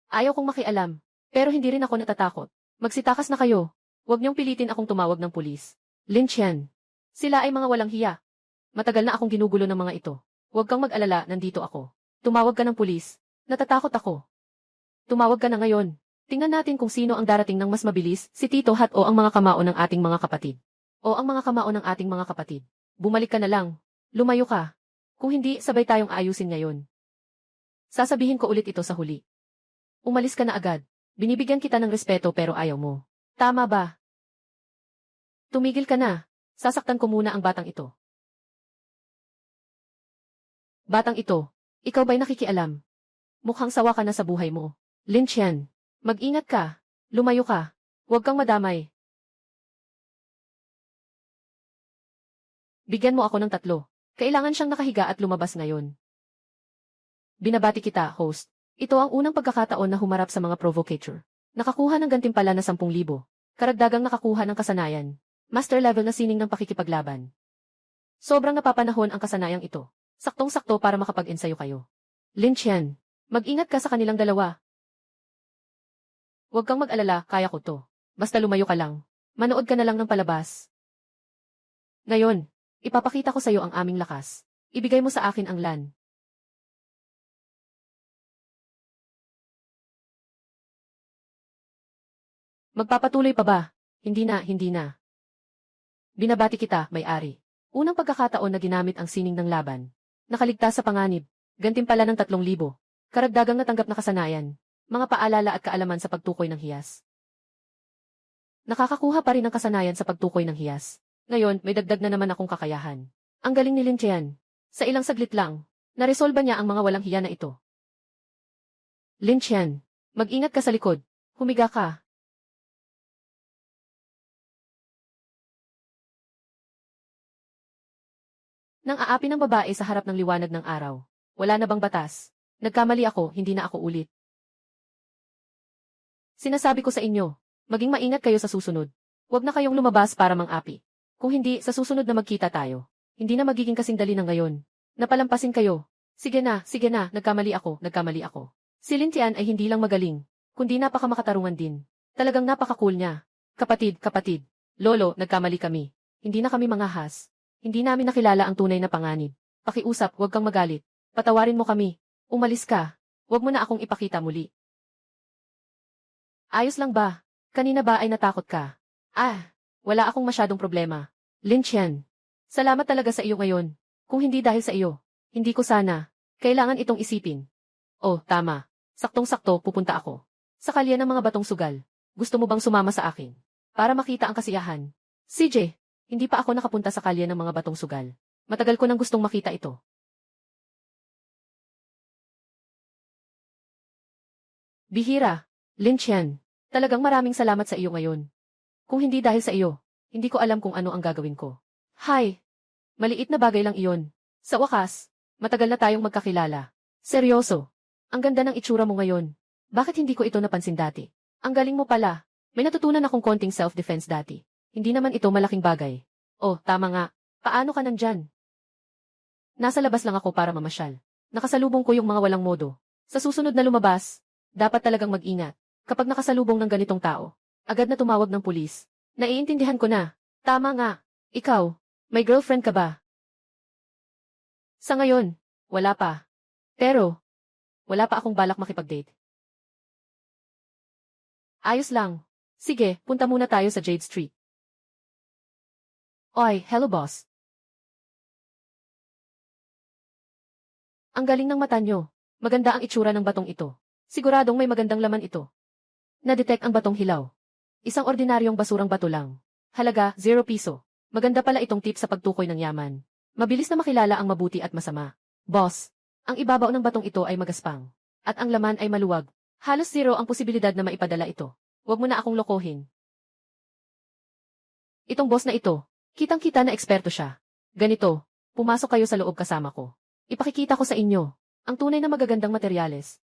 Ayaw kong makialam. Pero hindi rin ako natatakot. Magsitakas na kayo. Huwag niyong pilitin akong tumawag ng pulis. Lin Chen. Sila ay mga walang hiya. Matagal na akong ginugulo ng mga ito. Huwag kang mag-alala, nandito ako. Tumawag ka ng pulis. Natatakot ako. Tumawag ka na ngayon. Tingnan natin kung sino ang darating ng mas mabilis, si Tito Hat o ang mga kamao ng ating mga kapatid. O ang mga kamao ng ating mga kapatid. Bumalik ka na lang. Lumayo ka. Kung hindi, sabay tayong aayusin ngayon. Sasabihin ko ulit ito sa huli. Umalis ka na agad. Binibigyan kita ng respeto pero ayaw mo. Tama ba? Tumigil ka na. Sasaktan ko muna ang batang ito. Batang ito, ikaw ba'y nakikialam? Mukhang sawa ka na sa buhay mo. Lin Chen, mag-ingat ka. Lumayo ka. Huwag kang madamay. Bigyan mo ako ng 3. Kailangan siyang nakahiga at lumabas ngayon. Binabati kita, host. Ito ang unang pagkakataon na humarap sa mga provocateur. Nakakuha ng gantimpala na 10,000. Karagdagang nakakuha ng kasanayan. Master level na sining ng pakikipaglaban. Sobrang napapanahon ang kasanayang ito. Saktong-sakto para makapag-ensayo kayo. Lin Chen, mag-ingat ka sa kanilang dalawa. Huwag kang mag-alala, kaya ko to. Basta lumayo ka lang. Manood ka na lang ng palabas. Ngayon, ipapakita ko sa'yo ang aming lakas. Ibigay mo sa akin ang LAN. Magpapatuloy pa ba? Hindi na, hindi na. Binabati kita, may-ari. Unang pagkakataon na ginamit ang sining ng laban. Nakaligtas sa panganib. Gantimpala ng 3,000. Karagdagang natanggap na kasanayan. Mga paalala at kaalaman sa pagtukoy ng hiyas. Nakakakuha pa rin ng kasanayan sa pagtukoy ng hiyas. Ngayon, may dagdag na naman akong kakayahan. Ang galing ni Lin Chen. Sa ilang saglit lang, naresolba niya ang mga walang hiya na ito. Lin Chen, mag-ingat ka sa likod. Humiga ka. Nang aapi ng babae sa harap ng liwanag ng araw. Wala na bang batas? Nagkamali ako, hindi na ako ulit. Sinasabi ko sa inyo, maging maingat kayo sa susunod. Huwag na kayong lumabas para mang-api. Kung hindi, sa susunod na magkita tayo. Hindi na magiging kasing dali ng ngayon. Napalampasin kayo. Sige na, nagkamali ako. Si Lin Tian ay hindi lang magaling, kundi napakamakatarungan din. Talagang napaka-cool niya. Kapatid, lolo, nagkamali kami. Hindi na kami mangahas. Hindi namin nakilala ang tunay na panganib. Pakiusap, huwag kang magalit. Patawarin mo kami. Umalis ka. Huwag mo na akong ipakita muli. Ayos lang ba? Kanina ba ay natakot ka? Wala akong masyadong problema. Lin Chen, salamat talaga sa iyo ngayon. Kung hindi dahil sa iyo, hindi ko sana. Kailangan itong isipin. Oh, tama. Saktong-sakto, pupunta ako. Sa kalye ng mga batong sugal. Gusto mo bang sumama sa akin? Para makita ang kasiyahan. CJ, hindi pa ako nakapunta sa kalye ng mga batong sugal. Matagal ko nang gustong makita ito. Bihira. Lin Chen, talagang maraming salamat sa iyo ngayon. Kung hindi dahil sa iyo, hindi ko alam kung ano ang gagawin ko. Hay! Maliit na bagay lang iyon. Sa wakas, matagal na tayong magkakilala. Seryoso. Ang ganda ng itsura mo ngayon. Bakit hindi ko ito napansin dati? Ang galing mo pala. May natutunan akong konting self-defense dati. Hindi naman ito malaking bagay. Oh, tama nga. Paano ka nandyan? Nasa labas lang ako para mamasyal. Nakasalubong ko yung mga walang modo. Sa susunod na lumabas, dapat talagang mag-ingat. Kapag nakasalubong ng ganitong tao, agad na tumawag ng pulis. Naiintindihan ko na. Tama nga. Ikaw, may girlfriend ka ba? Sa ngayon, wala pa. Pero, wala pa akong balak makipag-date. Ayos lang. Sige, punta muna tayo sa Jade Street. Oy, hello boss. Ang galing ng mata nyo. Maganda ang itsura ng batong ito. Siguradong may magandang laman ito. Na-detect ang batong hilaw. Isang ordinaryong basurang bato lang. Halaga, 0 piso. Maganda pala itong tip sa pagtukoy ng yaman. Mabilis na makilala ang mabuti at masama. Boss, ang ibabaw ng batong ito ay magaspang. At ang laman ay maluwag. Halos 0 ang posibilidad na maipadala ito. Huwag mo na akong lokohin. Itong boss na ito, kitang-kita na eksperto siya. Ganito, pumasok kayo sa loob kasama ko. Ipakikita ko sa inyo, ang tunay na magagandang materyales.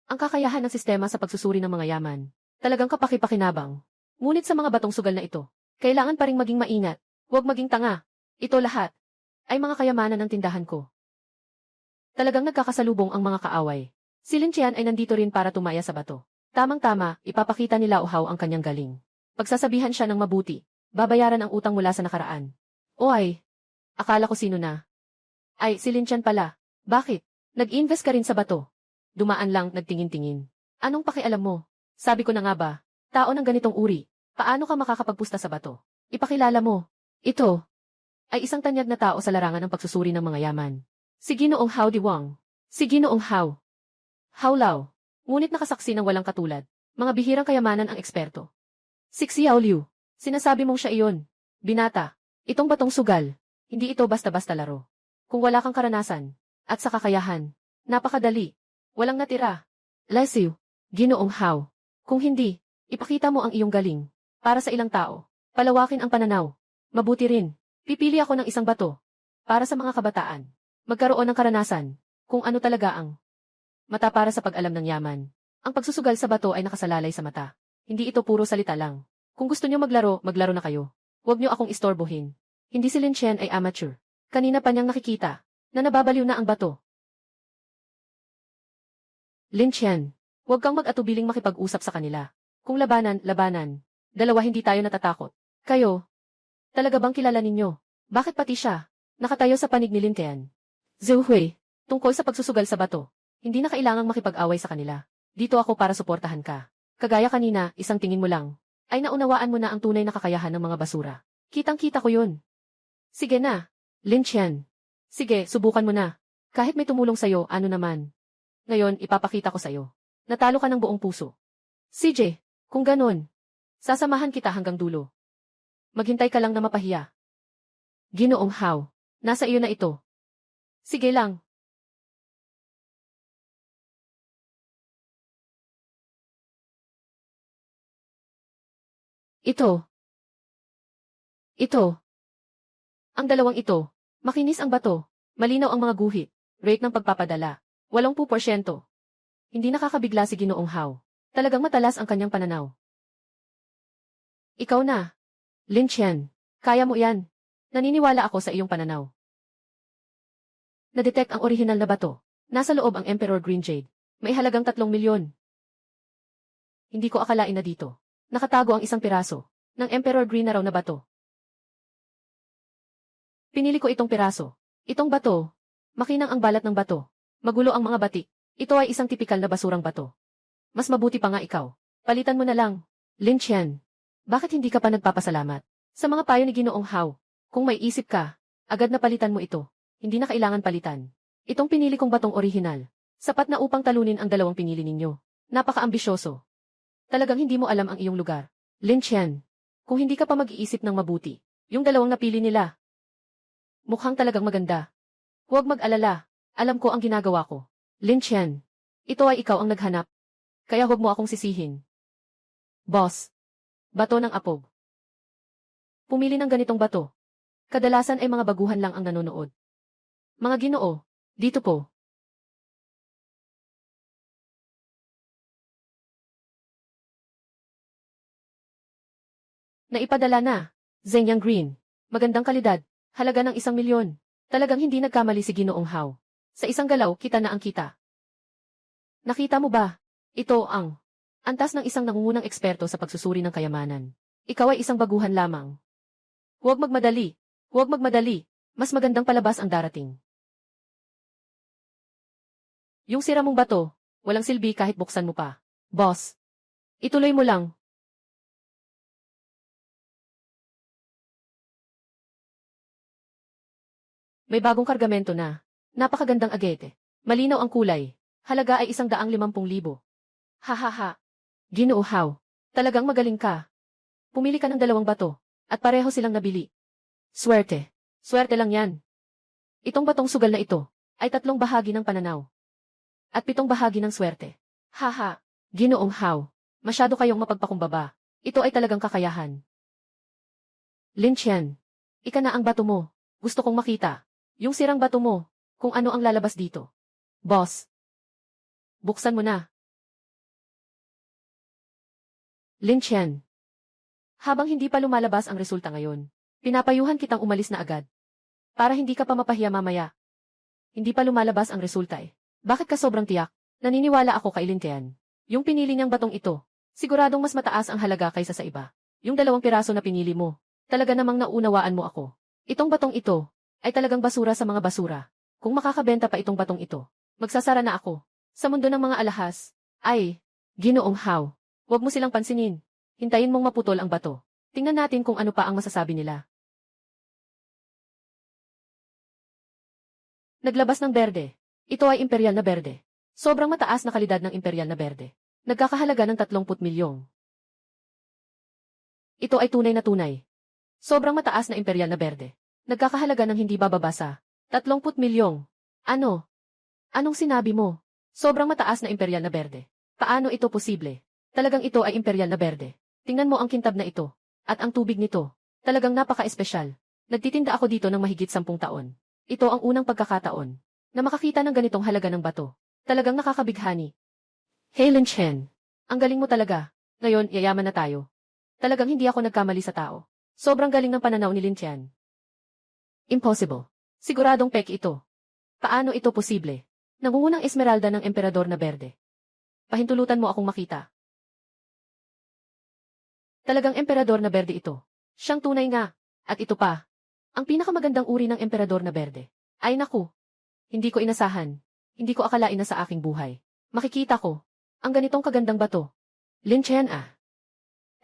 Ang kakayahan ng sistema sa pagsusuri ng mga yaman. Talagang kapaki-pakinabang. Ngunit sa mga batong sugal na ito, kailangan pa ring maging maingat. Huwag maging tanga. Ito lahat ay mga kayamanan ng tindahan ko. Talagang nagkakasalubong ang mga kaaway. Si Lin Chen ay nandito rin para tumaya sa bato. Tamang-tama, ipapakita nila uhaw ang kanyang galing. Pagsasabihan siya ng mabuti, babayaran ang utang mula sa nakaraan. Oy, akala ko sino na. Ay, si Lin Chen pala. Bakit? Nag-invest ka rin sa bato. Dumaan lang, nagtingin-tingin. Anong pakialam mo? Sabi ko na nga ba, tao ng ganitong uri, paano ka makakapagpusta sa bato? Ipakilala mo. Ito ay isang tanyag na tao sa larangan ng pagsusuri ng mga yaman. Si Ginoong Hao Diwang. Si Ginoong Hao. Hao Lao. Ngunit nakasaksi ng walang katulad. Mga bihirang kayamanan ang eksperto. Si Xiao Liu. Sinasabi mong siya iyon. Binata. Itong batong sugal. Hindi ito basta-basta laro. Kung wala kang karanasan, at sa kakayahan, napakadali. Walang natira. Lesiu. Ginoong Hao. Kung hindi, ipakita mo ang iyong galing. Para sa ilang tao. Palawakin ang pananaw. Mabuti rin. Pipili ako ng isang bato. Para sa mga kabataan. Magkaroon ng karanasan. Kung ano talaga ang mata para sa pag-alam ng yaman. Ang pagsusugal sa bato ay nakasalalay sa mata. Hindi ito puro salita lang. Kung gusto niyo maglaro, maglaro na kayo. Huwag niyo akong istorbohin. Hindi si Lin Chen ay amateur. Kanina pa niyang nakikita na nababaliw na ang bato. Lin Chen, huwag kang mag-atubiling makipag-usap sa kanila. Kung labanan, labanan. Dalawa hindi tayo natatakot. Kayo, talaga bang kilala ninyo? Bakit pati siya nakatayo sa panig ni Lin Tian? Zhou Hui, tungkol sa pagsusugal sa bato, hindi na kailangang makipag-away sa kanila. Dito ako para suportahan ka. Kagaya kanina, isang tingin mo lang, ay naunawaan mo na ang tunay na kakayahan ng mga basura. Kitang-kita ko yun. Sige na, Lin Chen. Sige, subukan mo na. Kahit may tumulong sa'yo, ano naman. Ngayon, ipapakita ko sa'yo. Natalo ka ng buong puso. CJ, kung ganun, sasamahan kita hanggang dulo. Maghintay ka lang na mapahiya. Ginoong Hao, nasa iyo na ito. Sige lang. Ito. Ang dalawang ito. Makinis ang bato. Malinaw ang mga guhit. Rate ng pagpapadala. 80%. Hindi nakakabigla si Ginoong Hao. Talagang matalas ang kanyang pananaw. Ikaw na. Lin Chen. Kaya mo yan. Naniniwala ako sa iyong pananaw. Na-detect ang orihinal na bato. Nasa loob ang Emperor Green Jade. May halagang 3 milyon. Hindi ko akalain na dito nakatago ang isang piraso ng Emperor Green na raw na bato. Pinili ko itong piraso. Itong bato. Makinang ang balat ng bato. Magulo ang mga batik. Ito ay isang tipikal na basurang bato. Mas mabuti pa nga ikaw. Palitan mo na lang. Lin Chen. Bakit hindi ka pa nagpapasalamat sa mga payo ni Ginoong Hao? Kung may isip ka, agad na palitan mo ito. Hindi na kailangan palitan. Itong pinili kong batong orihinal. Sapat na upang talunin ang dalawang pinili ninyo. Napaka-ambisyoso. Talagang hindi mo alam ang iyong lugar. Lin Chen. Kung hindi ka pa mag-iisip ng mabuti, yung dalawang napili nila. Mukhang talagang maganda. Huwag mag-alala. Alam ko ang ginagawa ko. Lin Chen. Ito ay ikaw ang naghanap. Kaya huwag mo akong sisihin. Boss. Bato ng apog. Pumili ng ganitong bato. Kadalasan ay mga baguhan lang ang nanonood. Mga Ginoo, dito po. Naipadala na. Zhengyang Green. Magandang kalidad. Halaga ng 1 milyon. Talagang hindi nagkamali si Ginoong Hao. Sa isang galaw, kita na ang kita. Nakita mo ba? Ito ang antas ng isang nangungunang eksperto sa pagsusuri ng kayamanan. Ikaw ay isang baguhan lamang. Huwag magmadali. Huwag magmadali. Mas magandang palabas ang darating. Yung sira mong bato, walang silbi kahit buksan mo pa. Boss. Ituloy mo lang. May bagong kargamento na. Napakagandang agete. Malinaw ang kulay. Halaga ay 150,000. Hahaha. Ginoo Hao. Talagang magaling ka. Pumili ka ng 2 bato. At pareho silang nabili. Swerte. Swerte lang yan. Itong batong sugal na ito ay 3 bahagi ng pananaw. At 7 bahagi ng swerte. Haha. Ginoong Hao. Masyado kayong mapagpakumbaba. Ito ay talagang kakayahan. Lin Chen. Ika na ang bato mo. Gusto kong makita. Yung sirang bato mo. Kung ano ang lalabas dito. Boss. Buksan mo na. Lin Chen. Habang hindi pa lumalabas ang resulta ngayon, pinapayuhan kitang umalis na agad. Para hindi ka pa mapahiya mamaya. Hindi pa lumalabas ang resulta eh. Bakit ka sobrang tiyak? Naniniwala ako kay Lin Tian. Yung pinili niyang batong ito, siguradong mas mataas ang halaga kaysa sa iba. Yung 2 piraso na pinili mo, talaga namang naunawaan mo ako. Itong batong ito, ay talagang basura sa mga basura. Kung makakabenta pa itong batong ito, magsasara na ako. Sa mundo ng mga alahas, ay, Ginoong Hao, huwag mo silang pansinin. Hintayin mong maputol ang bato. Tingnan natin kung ano pa ang masasabi nila. Naglabas ng berde. Ito ay imperial na berde. Sobrang mataas na kalidad ng imperial na berde. Nagkakahalaga ng 30 milyong. Ito ay tunay na tunay. Sobrang mataas na imperial na berde. Nagkakahalaga ng hindi bababa sa 30 milyong. Ano? Anong sinabi mo? Sobrang mataas na imperial na berde. Paano ito posible? Talagang ito ay imperial na berde. Tingnan mo ang kintab na ito. At ang tubig nito. Talagang napaka-espesyal. Nagtitinda ako dito ng mahigit 10 taon. Ito ang unang pagkakataon na makakita ng ganitong halaga ng bato. Talagang nakakabighani. Hey Lin Chen. Ang galing mo talaga. Ngayon, yayaman na tayo. Talagang hindi ako nagkamali sa tao. Sobrang galing ng pananaw ni Lin Tian. Impossible. Siguradong peke ito. Paano ito posible? Nangungunang esmeralda ng emperador na berde. Pahintulutan mo akong makita. Talagang emperador na berde ito. Siyang tunay nga. At ito pa. Ang pinakamagandang uri ng emperador na berde. Ay naku. Hindi ko inasahan. Hindi ko akalain na sa aking buhay. Makikita ko. Ang ganitong kagandang bato. Lin Tian ah.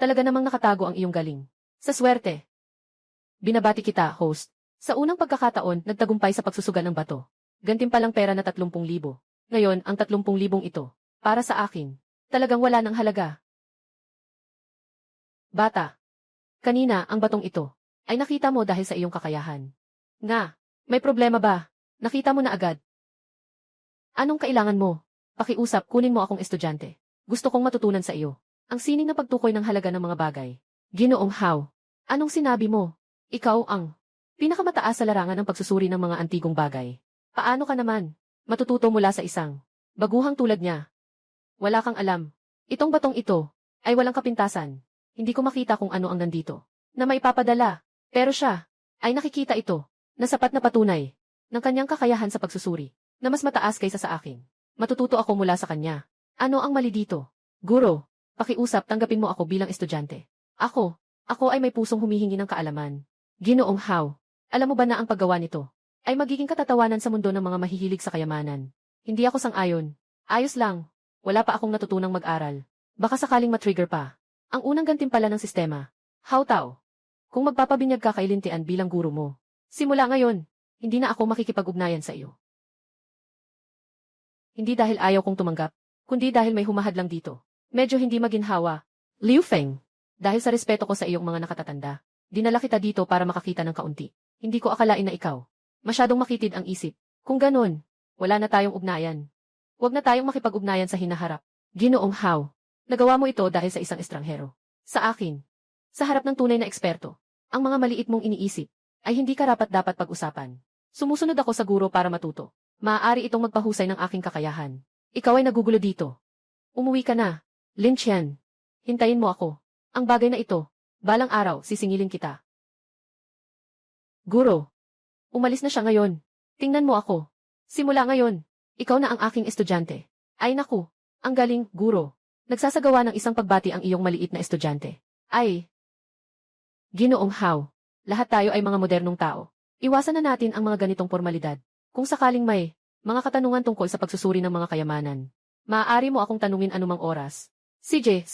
Talaga namang nakatago ang iyong galing. Sa swerte. Binabati kita, host. Sa unang pagkakataon, nagtagumpay sa pagsusuga ng bato. Gantimpalang pera na 30,000. Ngayon, ang 30,000 ito. Para sa akin. Talagang wala ng halaga. Bata. Kanina, ang batong ito. Ay nakita mo dahil sa iyong kakayahan. Nga. May problema ba? Nakita mo na agad. Anong kailangan mo? Pakiusap, kunin mo akong estudyante. Gusto kong matutunan sa iyo. Ang sining na pagtukoy ng halaga ng mga bagay. Ginoong Hao. Anong sinabi mo? Ikaw ang pinakamataas sa larangan ng pagsusuri ng mga antigong bagay. Paano ka naman? Matututo mula sa isang baguhang tulad niya. Wala kang alam. Itong batong ito ay walang kapintasan. Hindi ko makita kung ano ang nandito na maipapadala. Pero siya ay nakikita ito na sapat na patunay ng kanyang kakayahan sa pagsusuri na mas mataas kaysa sa akin. Matututo ako mula sa kanya. Ano ang mali dito? Guro, pakiusap, tanggapin mo ako bilang estudyante. Ako ay may pusong humihingi ng kaalaman. Ginoong Hao, alam mo ba na ang paggawa nito ay magiging katatawanan sa mundo ng mga mahihilig sa kayamanan? Hindi ako sang-ayon. Ayos lang. Wala pa akong natutunang mag-aral. Baka sakaling matrigger pa. Ang unang gantimpala ng sistema. Hao Tao. Kung magpapabinyag ka kay Lin Tian bilang guro mo, simula ngayon, hindi na ako makikipag-ugnayan sa iyo. Hindi dahil ayaw kong tumanggap, kundi dahil may humahadlang dito. Medyo hindi maginhawa. Liu Feng. Dahil sa respeto ko sa iyong mga nakatatanda, dinala kita dito para makakita ng kaunti. Hindi ko akalain na ikaw. Masyadong makitid ang isip. Kung ganun, wala na tayong ugnayan. Huwag na tayong makipag-ugnayan sa hinaharap. Ginoong Hao. Nagawa mo ito dahil sa isang estranghero. Sa akin. Sa harap ng tunay na eksperto. Ang mga maliit mong iniisip ay hindi karapat-dapat pag-usapan. Sumusunod ako sa guro para matuto. Maaari itong magpahusay ng aking kakayahan. Ikaw ay nagugulo dito. Umuwi ka na. Lin Tian. Hintayin mo ako. Ang bagay na ito, balang araw sisingilin kita. Guro. Umalis na siya ngayon. Tingnan mo ako. Simula ngayon, ikaw na ang aking estudyante. Ay naku, ang galing, guro. Nagsasagawa ng isang pagbati ang iyong maliit na estudyante. Ay. Ginoong Hao. Lahat tayo ay mga modernong tao. Iwasan na natin ang mga ganitong formalidad. Kung sakaling may mga katanungan tungkol sa pagsusuri ng mga kayamanan, maaari mo akong tanungin anumang oras. CJ,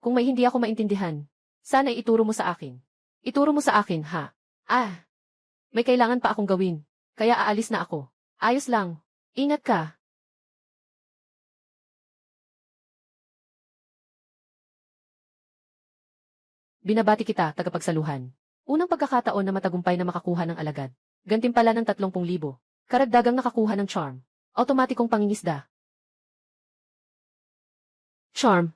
kung may hindi ako maintindihan, sana ituro mo sa akin. Ituro mo sa akin, ha? May kailangan pa akong gawin, kaya aalis na ako. Ayos lang. Ingat ka. Binabati kita, tagapagsaluhan. Unang pagkakataon na matagumpay na makakuha ng alagad. Gantimpala ng 30,000. Karagdagang nakakuha ng charm. Automatikong pangingisda. Charm.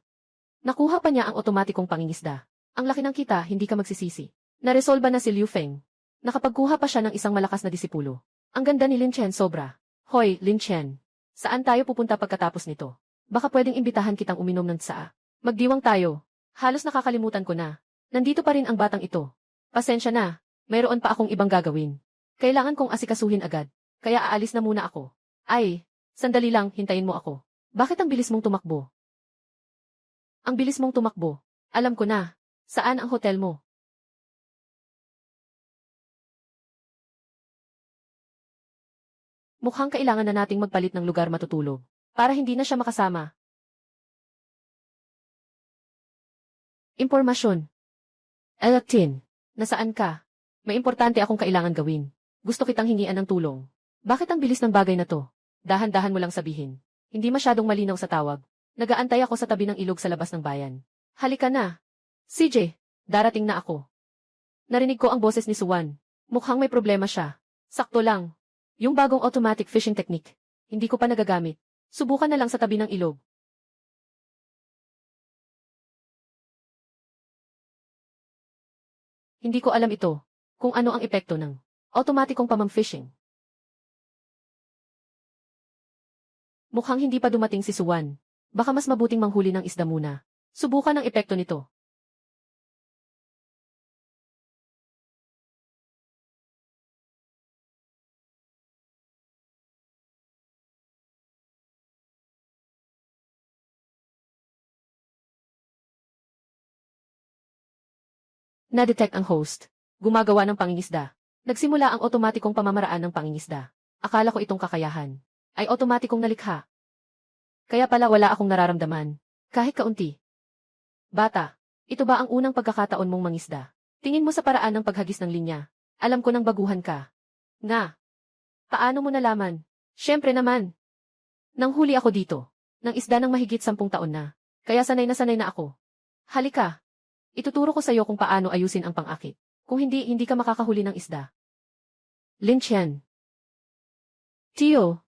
Nakuha pa niya ang otomatikong pangingisda. Ang laki ng kita, hindi ka magsisisi. Naresolba na si Liu Feng. Nakapagkuha pa siya ng isang malakas na disipulo. Ang ganda ni Lin Tian sobra. Hoy, Lin Tian. Saan tayo pupunta pagkatapos nito? Baka pwedeng imbitahan kitang uminom ng tsaa. Magdiwang tayo. Halos nakakalimutan ko na. Nandito pa rin ang batang ito. Pasensya na. Mayroon pa akong ibang gagawin. Kailangan kong asikasuhin agad. Kaya aalis na muna ako. Ay, sandali lang, hintayin mo ako. Bakit ang bilis mong tumakbo? Ang bilis mong tumakbo. Alam ko na. Saan ang hotel mo? Mukhang kailangan na nating magpalit ng lugar matutulog. Para hindi na siya makasama. Impormasyon. Tin. Nasaan ka? May importante akong kailangan gawin. Gusto kitang hingian ng tulong. Bakit ang bilis ng bagay na to? Dahan-dahan mo lang sabihin. Hindi masyadong malinaw sa tawag. Nagaantay ako sa tabi ng ilog sa labas ng bayan. Halika na. CJ, darating na ako. Narinig ko ang boses ni Suwan. Mukhang may problema siya. Sakto lang. Yung bagong automatic fishing technique. Hindi ko pa nagagamit. Subukan na lang sa tabi ng ilog. Hindi ko alam ito. Kung ano ang epekto ng automatikong pamam-fishing. Mukhang hindi pa dumating si Suwan. Baka mas mabuting manghuli ng isda muna. Subukan ang epekto nito. Na-detect ang host. Gumagawa ng pangingisda. Nagsimula ang otomatikong pamamaraan ng pangingisda. Akala ko itong kakayahan ay otomatikong nalikha. Kaya pala wala akong nararamdaman. Kahit kaunti. Bata, ito ba ang unang pagkakataon mong mangisda? Tingin mo sa paraan ng paghagis ng linya. Alam ko nang baguhan ka. Nga. Paano mo nalaman? Siyempre naman. Nanghuli ako dito. Ng isda ng mahigit 10 taon na. Kaya sanay na ako. Halika. Ituturo ko sa iyo kung paano ayusin ang pang-akit. Kung hindi, hindi ka makakahuli ng isda. Lin Chen. Tio.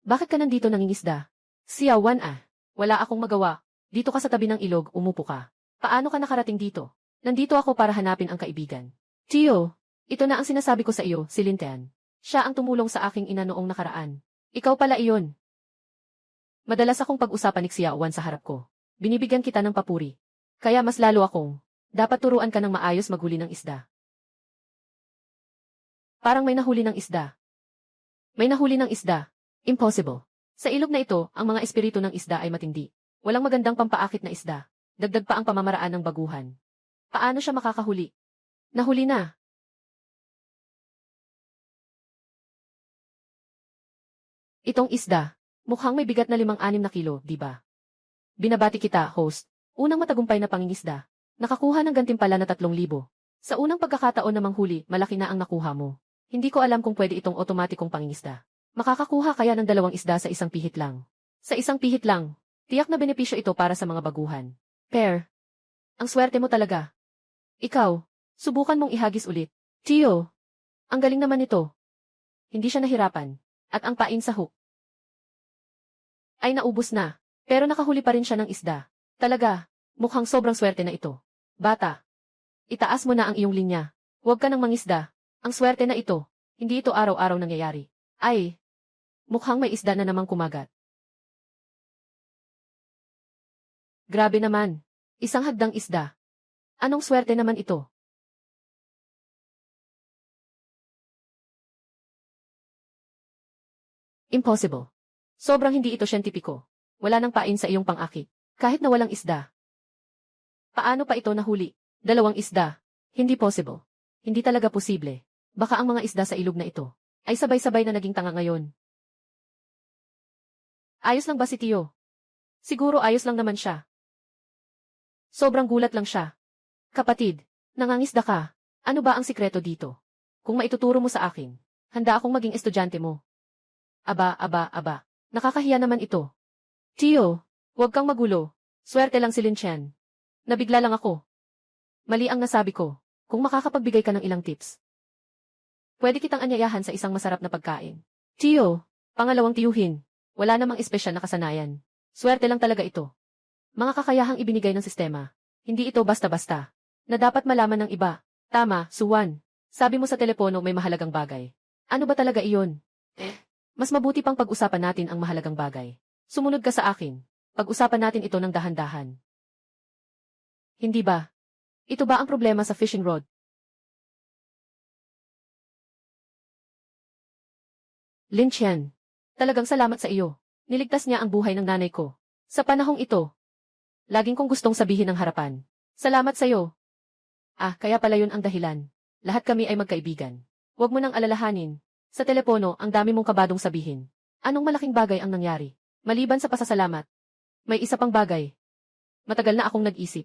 Bakit ka nandito nangingisda? Xiao Wan ah. Wala akong magawa. Dito ka sa tabi ng ilog, umupo ka. Paano ka nakarating dito? Nandito ako para hanapin ang kaibigan. Tio. Ito na ang sinasabi ko sa iyo, si Lin Tian. Siya ang tumulong sa aking ina noong nakaraan. Ikaw pala iyon. Madalas akong pag-usapan ni Xiao Wan sa harap ko. Binibigyan kita ng papuri. Kaya mas lalo akong, dapat turuan ka ng maayos maghuli ng isda. Parang may nahuli ng isda. May nahuli ng isda. Impossible. Sa ilog na ito, ang mga espiritu ng isda ay matindi. Walang magandang pampaakit na isda. Dagdag pa ang pamamaraan ng baguhan. Paano siya makakahuli? Nahuli na. Itong isda, mukhang may bigat na 5-6 na kilo, di ba? Binabati kita, host. Unang matagumpay na pangingisda. Nakakuha ng gantimpala na 3,000. Sa unang pagkakataon na manghuli, malaki na ang nakuha mo. Hindi ko alam kung pwede itong otomatikong pangingisda. Makakakuha kaya ng 2 isda sa isang pihit lang. Sa isang pihit lang, tiyak na benepisyo ito para sa mga baguhan. Pair. Ang swerte mo talaga. Ikaw, subukan mong ihagis ulit. Tio. Ang galing naman ito. Hindi siya nahirapan. At ang pain sa hook ay naubos na. Pero nakahuli pa rin siya ng isda. Talaga, mukhang sobrang swerte na ito. Bata, itaas mo na ang iyong linya. Huwag ka nang mangisda. Ang swerte na ito. Hindi ito araw-araw nangyayari. Ay, mukhang may isda na namang kumagat. Grabe naman. Isang hagdang isda. Anong swerte naman ito? Impossible. Sobrang hindi ito siyentipiko. Wala nang pain sa iyong pang-akit. Kahit na walang isda. Paano pa ito nahuli? 2 isda. Hindi possible. Hindi talaga posible. Baka ang mga isda sa ilog na ito ay sabay-sabay na naging tanga ngayon. Ayos lang ba si Tio? Siguro ayos lang naman siya. Sobrang gulat lang siya. Kapatid, nangangisda ka. Ano ba ang sikreto dito? Kung maituturo mo sa akin, handa akong maging estudyante mo. Aba. Nakakahiya naman ito. Tio, huwag kang magulo. Swerte lang si Lin Chen. Nabigla lang ako. Mali ang nasabi ko. Kung makakapagbigay ka ng ilang tips, pwede kitang anyayahan sa isang masarap na pagkain. Tio, pangalawang tiyuhin. Wala namang espesyal na kasanayan. Swerte lang talaga ito. Mga kakayahang ibinigay ng sistema. Hindi ito basta-basta. Na dapat malaman ng iba. Tama, Suwan. Sabi mo sa telepono may mahalagang bagay. Ano ba talaga iyon? Mas mabuti pang pag-usapan natin ang mahalagang bagay. Sumunod ka sa akin. Pag-usapan natin ito ng dahan-dahan. Hindi ba? Ito ba ang problema sa fishing rod? Lin Chen. Talagang salamat sa iyo. Niligtas niya ang buhay ng nanay ko. Sa panahong ito, laging kong gustong sabihin ng harapan. Salamat sa iyo. Kaya pala yun ang dahilan. Lahat kami ay magkaibigan. Huwag mo nang alalahanin. Sa telepono, ang dami mong kabadong sabihin. Anong malaking bagay ang nangyari? Maliban sa pasasalamat. May isa pang bagay. Matagal na akong nag-isip.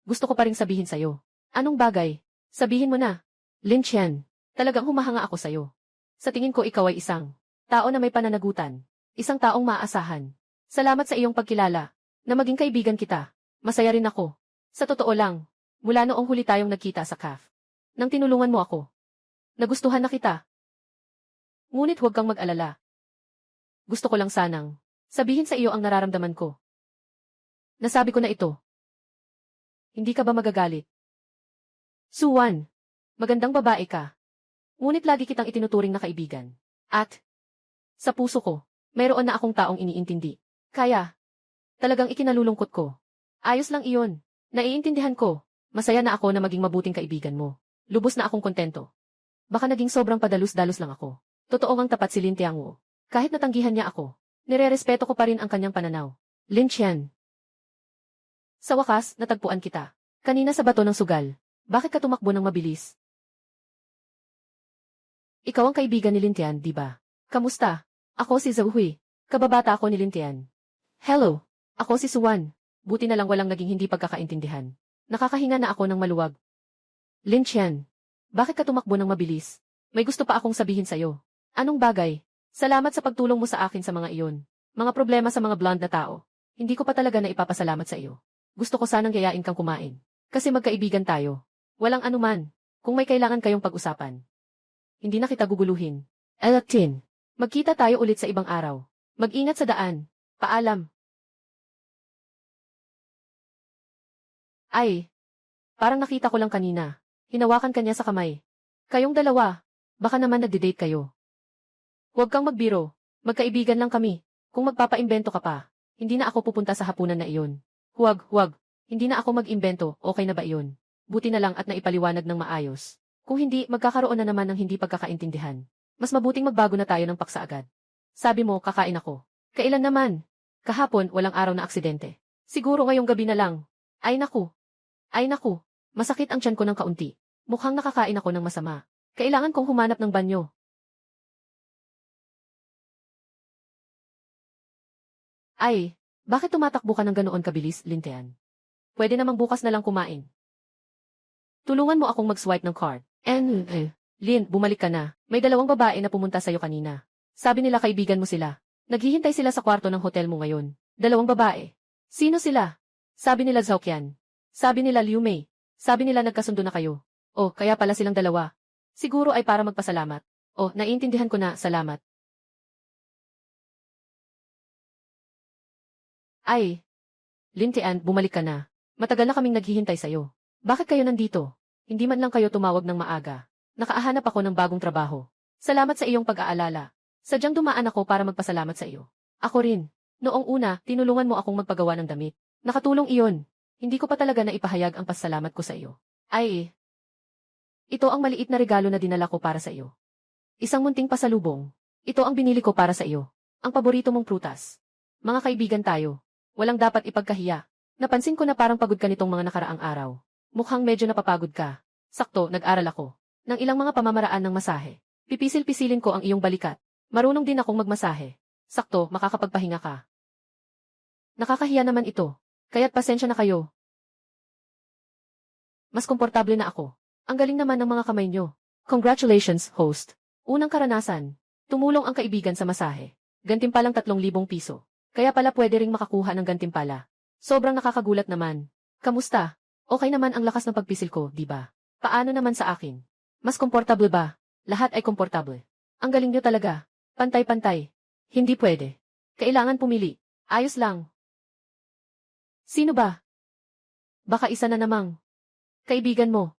Gusto ko pa ring sabihin sa'yo. Anong bagay? Sabihin mo na. Lin Chen, talagang humahanga ako sa'yo. Sa tingin ko ikaw ay isang tao na may pananagutan. Isang taong maaasahan. Salamat sa iyong pagkilala. Na maging kaibigan kita. Masaya rin ako. Sa totoo lang, mula noong huli tayong nagkita sa CAF. Nang tinulungan mo ako. Nagustuhan na kita. Ngunit huwag kang mag-alala. Gusto ko lang sanang sabihin sa iyo ang nararamdaman ko. Nasabi ko na ito. Hindi ka ba magagalit? Suwan, magandang babae ka. Ngunit lagi kitang itinuturing na kaibigan. At, sa puso ko, mayroon na akong taong iniintindi. Kaya, talagang ikinalulungkot ko. Ayos lang iyon. Naiintindihan ko. Masaya na ako na maging mabuting kaibigan mo. Lubos na akong kontento. Baka naging sobrang padalus-dalus lang ako. Totoo ngang tapat si Lin Tianguo. Kahit natanggihan niya ako, nire-respeto ko pa rin ang kanyang pananaw. Lin Chen. Sa wakas, natagpuan kita. Kanina sa bato ng sugal. Bakit ka tumakbo ng mabilis? Ikaw ang kaibigan ni Lintian, di ba? Kamusta? Ako si Zhouhui. Kababata ako ni Lintian. Hello. Ako si Suwan. Buti na lang walang naging hindi pagkakaintindihan. Nakakahinga na ako ng maluwag. Lintian. Bakit ka tumakbo ng mabilis? May gusto pa akong sabihin sa'yo. Anong bagay? Salamat sa pagtulong mo sa akin sa mga iyon. Mga problema sa mga blonde na tao. Hindi ko pa talaga na ipapasalamat sa iyo. Gusto ko sanang yayain kang kumain. Kasi magkaibigan tayo. Walang anuman. Kung may kailangan kayong pag-usapan. Hindi na kita guguluhin. Elatin. Magkita tayo ulit sa ibang araw. Mag-ingat sa daan. Paalam. Ay. Parang nakita ko lang kanina. Hinawakan kanya sa kamay. Kayong dalawa. Baka naman nagde-date kayo. Huwag kang magbiro. Magkaibigan lang kami. Kung magpapaimbento ka pa, hindi na ako pupunta sa hapunan na iyon. Huwag. Hindi na ako mag-imbento, okay na ba iyon? Buti na lang at naipaliwanag ng maayos. Kung hindi, magkakaroon na naman ng hindi pagkakaintindihan. Mas mabuting magbago na tayo ng paksa agad. Sabi mo, kakain ako. Kailan naman? Kahapon, walang araw na aksidente. Siguro ngayong gabi na lang. Ay naku. Masakit ang tiyan ko ng kaunti. Mukhang nakakain ako ng masama. Kailangan kong humanap ng banyo. Ay, bakit tumatakbo ka ng ganoon kabilis, Lintian? Pwede namang bukas na lang kumain. Tulungan mo akong mag-swipe ng card. Lin, bumalik ka na. May dalawang babae na pumunta sa'yo kanina. Sabi nila kaibigan mo sila. Naghihintay sila sa kwarto ng hotel mo ngayon. Dalawang babae. Sino sila? Sabi nila Zhaoqian. Sabi nila Liu Mei. Sabi nila nagkasundo na kayo. Oh, kaya pala silang dalawa. Siguro ay para magpasalamat. Oh, naiintindihan ko na, salamat. Ay. Lintian, bumalik ka na. Matagal na kaming naghihintay sa'yo. Bakit kayo nandito? Hindi man lang kayo tumawag ng maaga. Nakaahanap ako ng bagong trabaho. Salamat sa iyong pag-aalala. Sadyang dumaan ako para magpasalamat sa iyo. Ako rin. Noong una, tinulungan mo akong magpagawa ng damit. Nakatulong iyon. Hindi ko pa talaga na ipahayag ang pasalamat ko sa iyo. Ay. Ito ang maliit na regalo na dinala ko para sa iyo. Isang munting pasalubong. Ito ang binili ko para sa iyo. Ang paborito mong prutas. Mga kaibigan tayo. Walang dapat ipagkahiya. Napansin ko na parang pagod ka nitong mga nakaraang araw. Mukhang medyo napapagod ka. Sakto, nag-aral ako. Ng ilang mga pamamaraan ng masahe. Pipisil-pisilin ko ang iyong balikat. Marunong din akong magmasahe. Sakto, makakapagpahinga ka. Nakakahiya naman ito. Kaya't pasensya na kayo. Mas komportable na ako. Ang galing naman ng mga kamay nyo. Congratulations, host. Unang karanasan. Tumulong ang kaibigan sa masahe. Gantimpalang 3,000 piso. Kaya pala pwede ring makakuha ng gantimpala. Sobrang nakakagulat naman. Kamusta? Okay naman ang lakas ng pagpisil ko, di ba? Paano naman sa akin? Mas komportable ba? Lahat ay komportable. Ang galing nyo talaga. Pantay-pantay. Hindi pwede. Kailangan pumili. Ayos lang. Sino ba? Baka isa na namang kaibigan mo.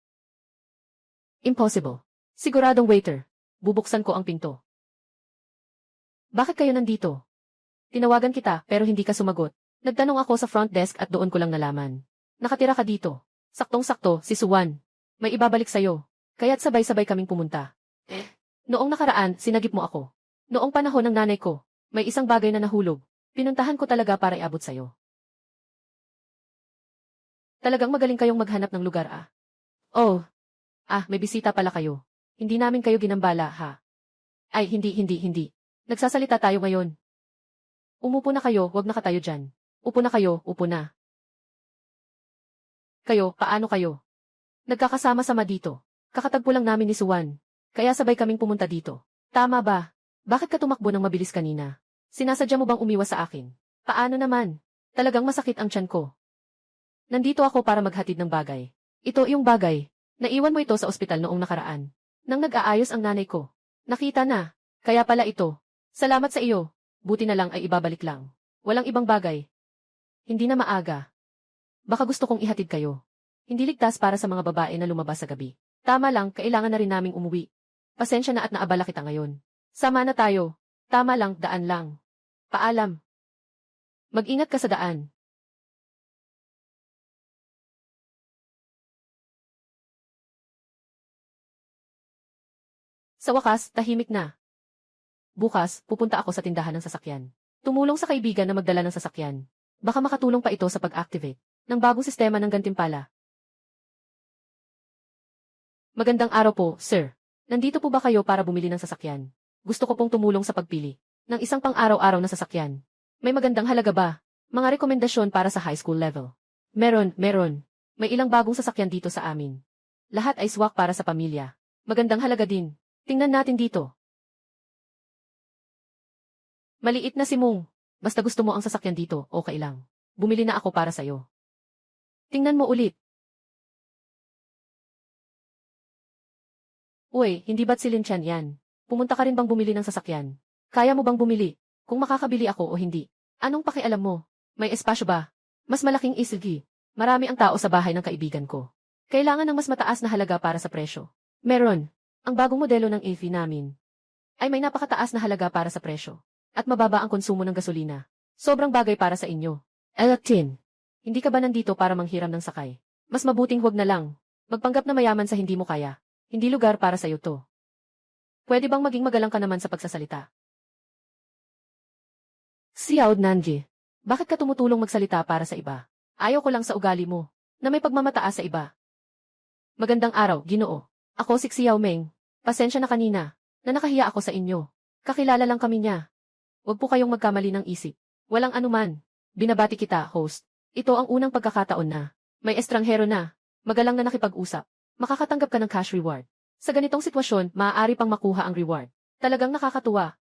Impossible. Siguradong waiter. Bubuksan ko ang pinto. Bakit kayo nandito? Tinawagan kita pero hindi ka sumagot. Nagtanong ako sa front desk at doon ko lang nalaman. Nakatira ka dito. Saktong-sakto, si Suwan. May ibabalik sa'yo. Kaya't sabay-sabay kaming pumunta. Noong nakaraan, sinagip mo ako. Noong panahon ng nanay ko, may isang bagay na nahulog. Pinuntahan ko talaga para iabot sa'yo. Talagang magaling kayong maghanap ng lugar ah. Oh. May bisita pala kayo. Hindi namin kayo ginambala ha. Ay, hindi. Nagsasalita tayo ngayon. Umupo na kayo, wag na katayo dyan. Upo na kayo, upo na. Kayo, paano kayo? Nagkakasama-sama dito. Kakatagpo lang namin ni Suwan. Kaya sabay kaming pumunta dito. Tama ba? Bakit ka tumakbo ng mabilis kanina? Sinasadya mo bang umiwas sa akin? Paano naman? Talagang masakit ang tiyan ko. Nandito ako para maghatid ng bagay. Ito yung bagay. Naiwan mo ito sa ospital noong nakaraan. Nang nag-aayos ang nanay ko. Nakita na. Kaya pala ito. Salamat sa iyo. Buti na lang ay ibabalik lang. Walang ibang bagay. Hindi na maaga. Baka gusto kong ihatid kayo. Hindi ligtas para sa mga babae na lumabas sa gabi. Tama lang, kailangan na rin naming umuwi. Pasensya na at naabala kita ngayon. Sama na tayo. Tama lang, daan lang. Paalam. Mag-ingat ka sa daan. Sa wakas, tahimik na. Bukas, pupunta ako sa tindahan ng sasakyan. Tumulong sa kaibigan na magdala ng sasakyan. Baka makatulong pa ito sa pag-activate ng bagong sistema ng gantimpala. Magandang araw po, sir. Nandito po ba kayo para bumili ng sasakyan? Gusto ko pong tumulong sa pagpili ng isang pang-araw-araw na sasakyan. May magandang halaga ba? Mga rekomendasyon para sa high school level. Meron. May ilang bagong sasakyan dito sa amin. Lahat ay swak para sa pamilya. Magandang halaga din. Tingnan natin dito. Maliit na si Mong. Basta gusto mo ang sasakyan dito, okay lang. Bumili na ako para sa'yo. Tingnan mo ulit. Uy, hindi ba't si Linchan yan? Pumunta ka rin bang bumili ng sasakyan? Kaya mo bang bumili? Kung makakabili ako o hindi. Anong pakialam mo? May espasyo ba? Mas malaking isilgi. Marami ang tao sa bahay ng kaibigan ko. Kailangan ng mas mataas na halaga para sa presyo. Meron. Ang bagong modelo ng AV namin ay may napakataas na halaga para sa presyo. At mababa ang konsumo ng gasolina. Sobrang bagay para sa inyo. Tin. Hindi ka ba nandito para manghiram ng sakay? Mas mabuting huwag na lang. Magpanggap na mayaman sa hindi mo kaya. Hindi lugar para sa'yo to. Pwede bang maging magalang ka naman sa pagsasalita? Xiao Nanji, bakit ka tumutulong magsalita para sa iba? Ayaw ko lang sa ugali mo, na may pagmamataas sa iba. Magandang araw, Ginoo. Ako si Xiao Meng. Pasensya na kanina, na nakahiya ako sa inyo. Kakilala lang kami niya. Huwag po kayong magkamali ng isip. Walang anuman. Binabati kita, host. Ito ang unang pagkakataon na may estranghero na magalang na nakipag-usap. Makakatanggap ka ng cash reward. Sa ganitong sitwasyon, maaari pang makuha ang reward. Talagang nakakatuwa.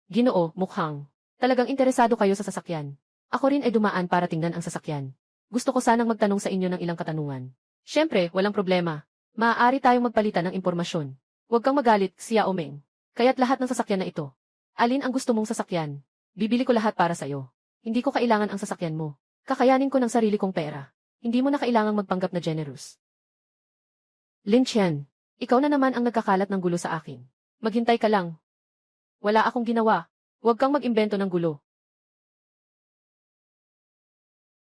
Ginoo, mukhang talagang interesado kayo sa sasakyan. Ako rin ay dumaan para tingnan ang sasakyan. Gusto ko sanang magtanong sa inyo ng ilang katanungan. Siyempre, walang problema. Maaari tayong magpalitan ng impormasyon. Huwag kang magalit, Xiao Meng. Kaya't lahat ng sasakyan na ito. Alin ang gusto mong sasakyan? Bibili ko lahat para sa'yo. Hindi ko kailangan ang sasakyan mo. Kakayanin ko ng sarili kong pera. Hindi mo na kailangang magpanggap na generous. Lin Qian, ikaw na naman ang nagkakalat ng gulo sa akin. Maghintay ka lang. Wala akong ginawa. Huwag kang mag-imbento ng gulo.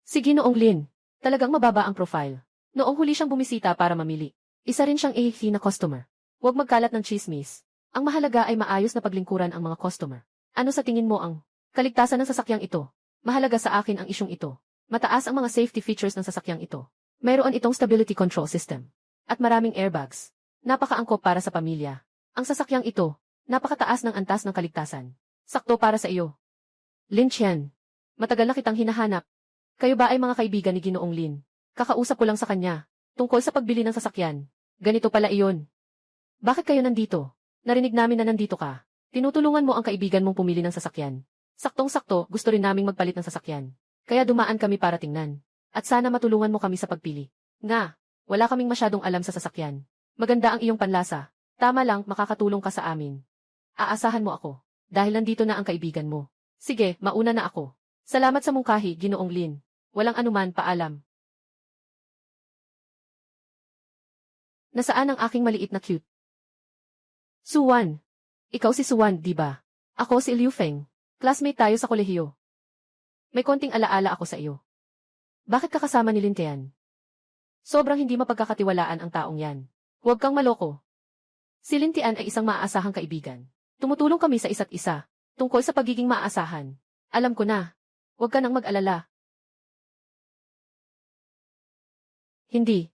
Si Ginoong Lin, talagang mababa ang profile. Noong huli siyang bumisita para mamili, isa rin siyang AHT na customer. Huwag magkalat ng chismis. Ang mahalaga ay maayos na paglingkuran ang mga customer. Ano sa tingin mo ang kaligtasan ng sasakyang ito? Mahalaga sa akin ang isyong ito. Mataas ang mga safety features ng sasakyang ito. Mayroon itong stability control system. At maraming airbags. Napakaangkop para sa pamilya. Ang sasakyang ito, napakataas ng antas ng kaligtasan. Sakto para sa iyo. Lin Qian, matagal na kitang hinahanap. Kayo ba ay mga kaibigan ni Ginoong Lin? Kakausap ko lang sa kanya, tungkol sa pagbili ng sasakyan. Ganito pala iyon. Bakit kayo nandito? Narinig namin na nandito ka. Tinutulungan mo ang kaibigan mong pumili ng sasakyan. Saktong-sakto, gusto rin naming magpalit ng sasakyan. Kaya dumaan kami para tingnan. At sana matulungan mo kami sa pagpili. Nga. Wala kaming masyadong alam sa sasakyan. Maganda ang iyong panlasa. Tama lang, makakatulong ka sa amin. Aasahan mo ako. Dahil nandito na ang kaibigan mo. Sige, mauna na ako. Salamat sa mungkahi, Ginoong Lin. Walang anuman, paalam. Nasaan ang aking maliit na cute? Suwan. Ikaw si Suwan, di ba? Ako si Liu Feng. Classmate tayo sa kolehiyo. May konting alaala ako sa iyo. Bakit ka kasama ni Lin Tian? Sobrang hindi mapagkakatiwalaan ang taong yan. Huwag kang maloko. Si Lin Tian ay isang maaasahang kaibigan. Tumutulong kami sa isa't isa, tungkol sa pagiging maaasahan. Alam ko na. Huwag ka nang mag-alala. Hindi.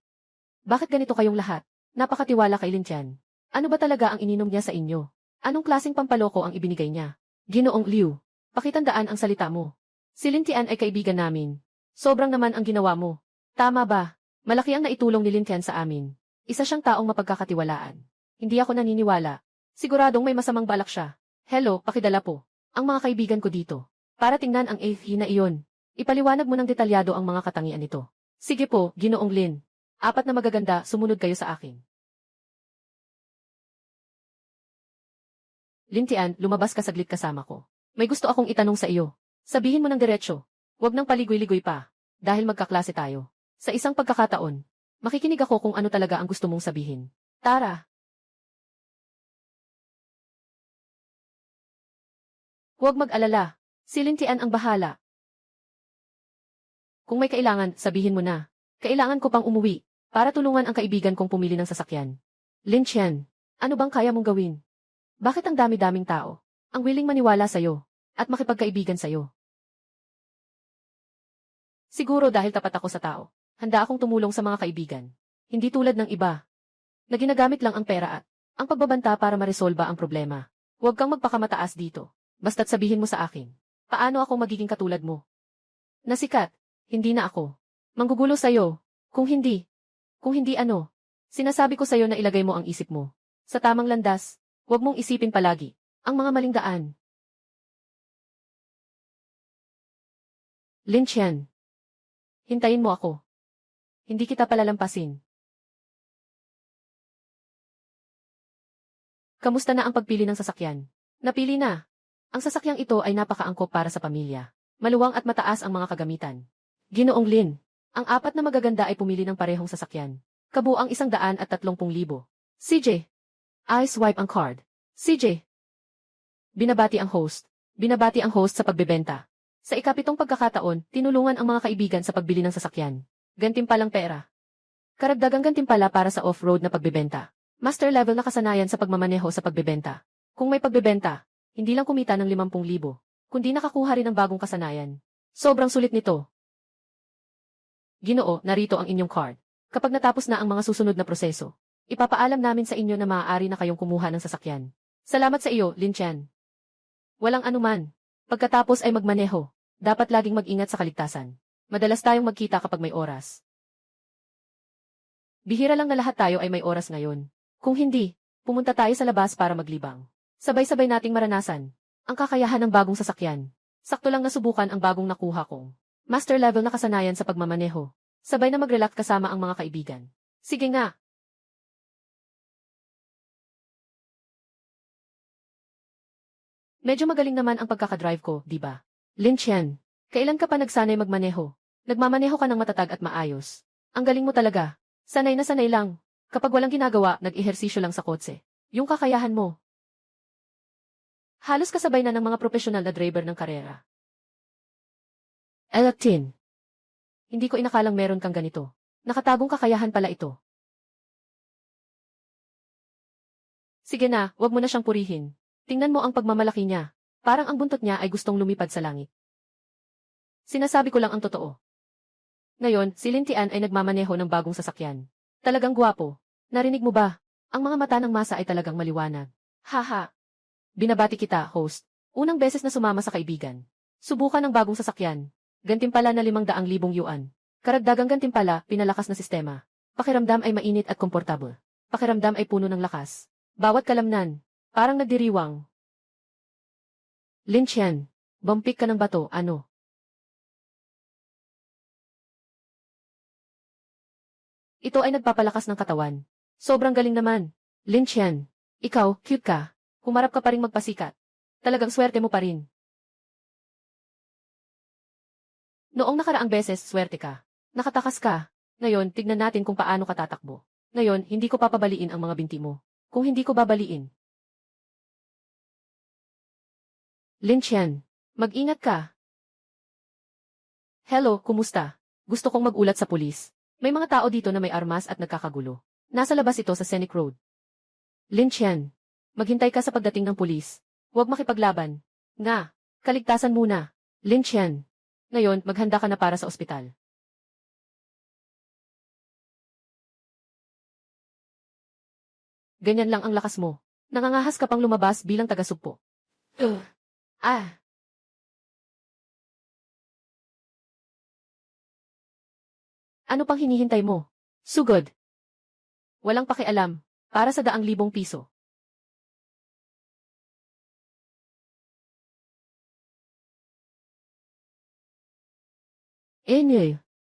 Bakit ganito kayong lahat? Napakatiwala kay Lin Tian. Ano ba talaga ang ininom niya sa inyo? Anong klaseng pampaloko ang ibinigay niya? Ginoong Liu, pakitandaan ang salita mo. Si Lin Tian ay kaibigan namin. Sobrang naman ang ginawa mo. Tama ba? Malaki ang naitulong ni Lin Tian sa amin. Isa siyang taong mapagkakatiwalaan. Hindi ako naniniwala. Siguradong may masamang balak siya. Hello, pakidala po. Ang mga kaibigan ko dito. Para tingnan ang AFE na iyon. Ipaliwanag mo ng detalyado ang mga katangian nito. Sige po, Ginoong Lin. 4 na magaganda, sumunod kayo sa akin. Lin Tian, lumabas ka saglit kasama ko. May gusto akong itanong sa iyo. Sabihin mo ng diretsyo. Huwag nang paligoy-ligoy pa. Dahil magkaklase tayo. Sa isang pagkakataon, makikinig ako kung ano talaga ang gusto mong sabihin. Tara. Huwag mag-alala. Si Lin Tian ang bahala. Kung may kailangan, sabihin mo na. Kailangan ko pang umuwi, para tulungan ang kaibigan kong pumili ng sasakyan. Lin Tian, ano bang kaya mong gawin? Bakit ang dami-daming tao ang willing maniwala sa'yo at makipagkaibigan sa'yo? Siguro dahil tapat ako sa tao. Handa akong tumulong sa mga kaibigan. Hindi tulad ng iba. na ginagamit lang ang pera at ang pagbabanta para maresolba ang problema. Huwag kang magpakamataas dito. Basta't sabihin mo sa akin, paano ako magiging katulad mo? Nasikat, hindi na ako. Manggugulo sa'yo. Kung hindi ano, sinasabi ko sa'yo na ilagay mo ang isip mo sa tamang landas. Huwag mong isipin palagi ang mga maling daan. Lin Chen. Hintayin mo ako. Hindi kita palalampasin. Kamusta na ang pagpili ng sasakyan? Napili na. Ang sasakyang ito ay napakaangkop para sa pamilya. Maluwang at mataas ang mga kagamitan. Ginoong Lin, ang apat na magaganda ay pumili ng parehong sasakyan. Kabuang 130,000. CJ. I swipe ang card. CJ. Binabati ang host. Binabati ang host sa pagbebenta. Sa ikapitong pagkakataon, tinulungan ang mga kaibigan sa pagbili ng sasakyan. Gantimpalang pera. Karagdagang gantimpala para sa off-road na pagbebenta. Master level na kasanayan sa pagmamaneho sa pagbebenta. Kung may pagbebenta, hindi lang kumita ng 50,000, kundi nakakuha rin ng bagong kasanayan. Sobrang sulit nito. Ginoo, narito ang inyong card. Kapag natapos na ang mga susunod na proseso, ipapaalam namin sa inyo na maaari na kayong kumuha ng sasakyan. Salamat sa iyo, Lin Chen. Walang anuman. Pagkatapos ay magmaneho. Dapat laging mag-ingat sa kaligtasan. Madalas tayong magkita kapag may oras. Bihira lang na lahat tayo ay may oras ngayon. Kung hindi, pumunta tayo sa labas para maglibang. Sabay-sabay nating maranasan ang kakayahan ng bagong sasakyan. Sakto lang nasubukan ang bagong nakuha kong master level na kasanayan sa pagmamaneho. Sabay na mag-relax kasama ang mga kaibigan. Sige nga. Medyo magaling naman ang pagkakadrive ko, di ba? Lin Chen, kailan ka pa nagsanay magmaneho? Nagmamaneho ka ng matatag at maayos. Ang galing mo talaga. Sanay na sanay lang. Kapag walang ginagawa, nag-ehersisyo lang sa kotse. Yung kakayahan mo. Halos kasabay na ng mga profesional na driver ng karera. Elatin. Hindi ko inakalang meron kang ganito. Nakatagong kakayahan pala ito. Sige na, wag mo na siyang purihin. Tingnan mo ang pagmamalaki niya. Parang ang buntot niya ay gustong lumipad sa langit. Sinasabi ko lang ang totoo. Ngayon, si Lin Tian ay nagmamaneho ng bagong sasakyan. Talagang gwapo. Narinig mo ba? Ang mga mata ng masa ay talagang maliwanag. Haha. Binabati kita, host. Unang beses na sumama sa kaibigan. Subukan ng bagong sasakyan. Gantimpala na 500,000 yuan. Karagdagang gantimpala, pinalakas na sistema. Pakiramdam ay mainit at komportable. Pakiramdam ay puno ng lakas. Bawat kalamnan, parang nagdiriwang. Lin Chen, bumpik ka ng bato, ano? Ito ay nagpapalakas ng katawan. Sobrang galing naman. Lin Chen, ikaw, cute ka. Humarap ka pa ring magpasikat. Talagang swerte mo pa rin. Noong nakaraang beses, swerte ka. Nakatakas ka. Ngayon, tignan natin kung paano ka tatakbo. Ngayon, hindi ko papabaliin ang mga binti mo. Kung hindi ko babaliin. Lin Chen, mag-ingat ka. Hello, kumusta? Gusto kong magulat sa pulis. May mga tao dito na may armas at nagkakagulo. Nasa labas ito sa Scenic Road. Lin Chen, maghintay ka sa pagdating ng pulis. Huwag makipaglaban. Nga, kaligtasan muna. Lin Chen, ngayon maghanda ka na para sa ospital. Ganyan lang ang lakas mo. Nangangahas ka pang lumabas bilang taga-sugpo. Ah. Ano pang hinihintay mo? Sugod. Walang pakialam. Para sa 100,000 piso.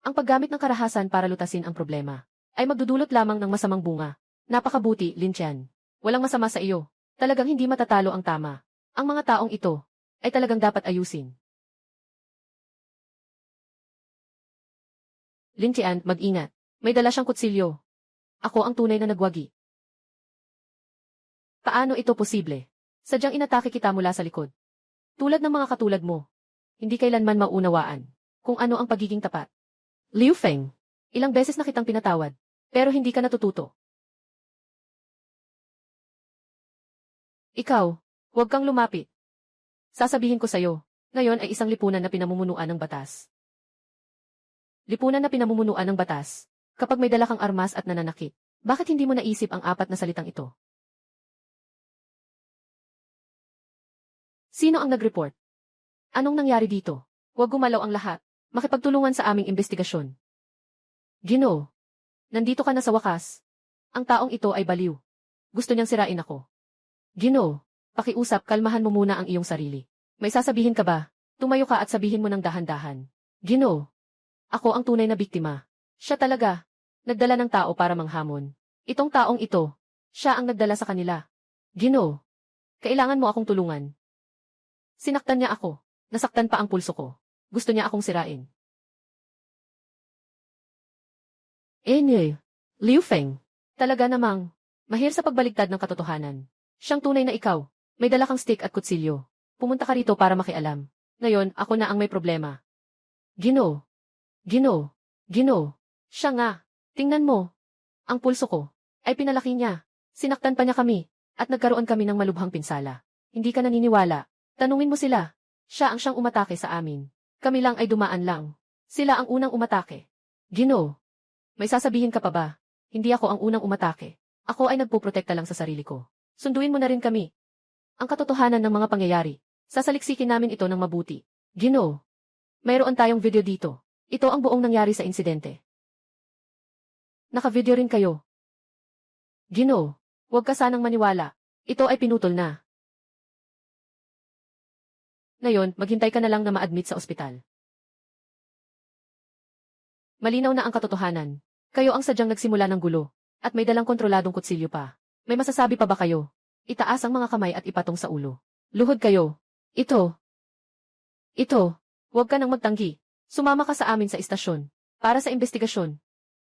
Ang paggamit ng karahasan para lutasin ang problema ay magdudulot lamang ng masamang bunga. Napakabuti, Lin Chen. Walang masama sa iyo. Talagang hindi matatalo ang tama. Ang mga taong ito ay talagang dapat ayusin. Lin Chen, mag-ingat. May dala siyang kutsilyo. Ako ang tunay na nagwagi. Paano ito posible? Sadyang inatake kita mula sa likod. Tulad ng mga katulad mo. Hindi kailanman maunawaan kung ano ang pagiging tapat. Liu Feng, ilang beses na kitang pinatawad, pero hindi ka natututo. Ikaw, huwag kang lumapit. Sasabihin ko sa'yo, ngayon ay isang lipunan na pinamumunuan ng batas. Lipunan na pinamumunuan ng batas, kapag may dala kang armas at nananakit, Bakit hindi mo naisip ang 4 na salitang ito? Sino ang nag-report? Anong nangyari dito? Huwag gumalaw ang lahat. Makipagtulungan sa aming investigasyon. Ginoo. Nandito ka na sa wakas. Ang taong ito ay baliw. Gusto niyang sirain ako. Ginoo. Pakiusap, kalmahan mo muna ang iyong sarili. May sasabihin ka ba? Tumayo ka at sabihin mo ng dahan-dahan. Ginoo. Ako ang tunay na biktima. Siya talaga. Nagdala ng tao para manghamon. Itong taong ito. Siya ang nagdala sa kanila. Ginoo. Kailangan mo akong tulungan. Sinaktan niya ako. Nasaktan pa ang pulso ko. Gusto niya akong sirain. Liu Feng. Talaga namang. Mahir sa pagbaligtad ng katotohanan. Siyang tunay na ikaw. May dala kang stick at kutsilyo. Pumunta ka rito para makialam. Ngayon, ako na ang may problema. Ginoo. Ginoo. Ginoo. Siya nga. Tingnan mo. Ang pulso ko. Ay pinalaki niya. Sinaktan pa niya kami. At nagkaroon kami ng malubhang pinsala. Hindi ka naniniwala. Tanungin mo sila. Siya ang siyang umatake sa amin. Kami lang ay dumaan lang. Sila ang unang umatake. Ginoo. May sasabihin ka pa ba? Hindi ako ang unang umatake. Ako ay nagpoprotekta lang sa sarili ko. Sunduin mo na rin kami. Ang katotohanan ng mga pangyayari. Sasaliksikin namin ito ng mabuti. Ginoo. Mayroon tayong video dito. Ito ang buong nangyari sa insidente. Naka-video rin kayo. Ginoo. Huwag ka sanang maniwala. Ito ay pinutol na. Ngayon, maghintay ka na lang na ma-admit sa ospital. Malinaw na ang katotohanan. Kayo ang sadyang nagsimula ng gulo. At may dalang kontroladong kutsilyo pa. May masasabi pa ba kayo? Itaas ang mga kamay at ipatong sa ulo. Luhod kayo. Ito. Huwag ka nang magtanggi. Sumama ka sa amin sa istasyon. Para sa investigasyon.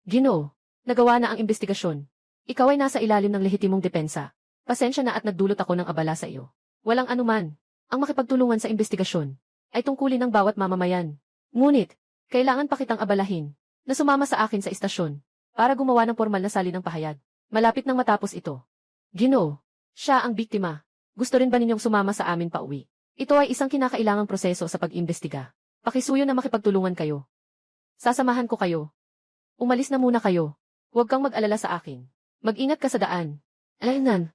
Ginoo. Nagawa na ang investigasyon. Ikaw ay nasa ilalim ng lehitimong depensa. Pasensya na at nagdulot ako ng abala sa iyo. Walang anuman. Ang makipagtulungan sa investigasyon ay tungkulin ng bawat mamamayan. Ngunit, kailangan pa kitang abalahin na sumama sa akin sa istasyon para gumawa ng formal na sali ng pahayag. Malapit nang matapos ito. Ginoo, siya ang biktima. Gusto rin ba ninyong sumama sa amin pauwi? Ito ay isang kinakailangang proseso sa pag-imbestiga. Pakisuyo na makipagtulungan kayo. Sasamahan ko kayo. Umalis na muna kayo. Huwag kang mag-alala sa akin. Mag-ingat ka sa daan. Alaynan.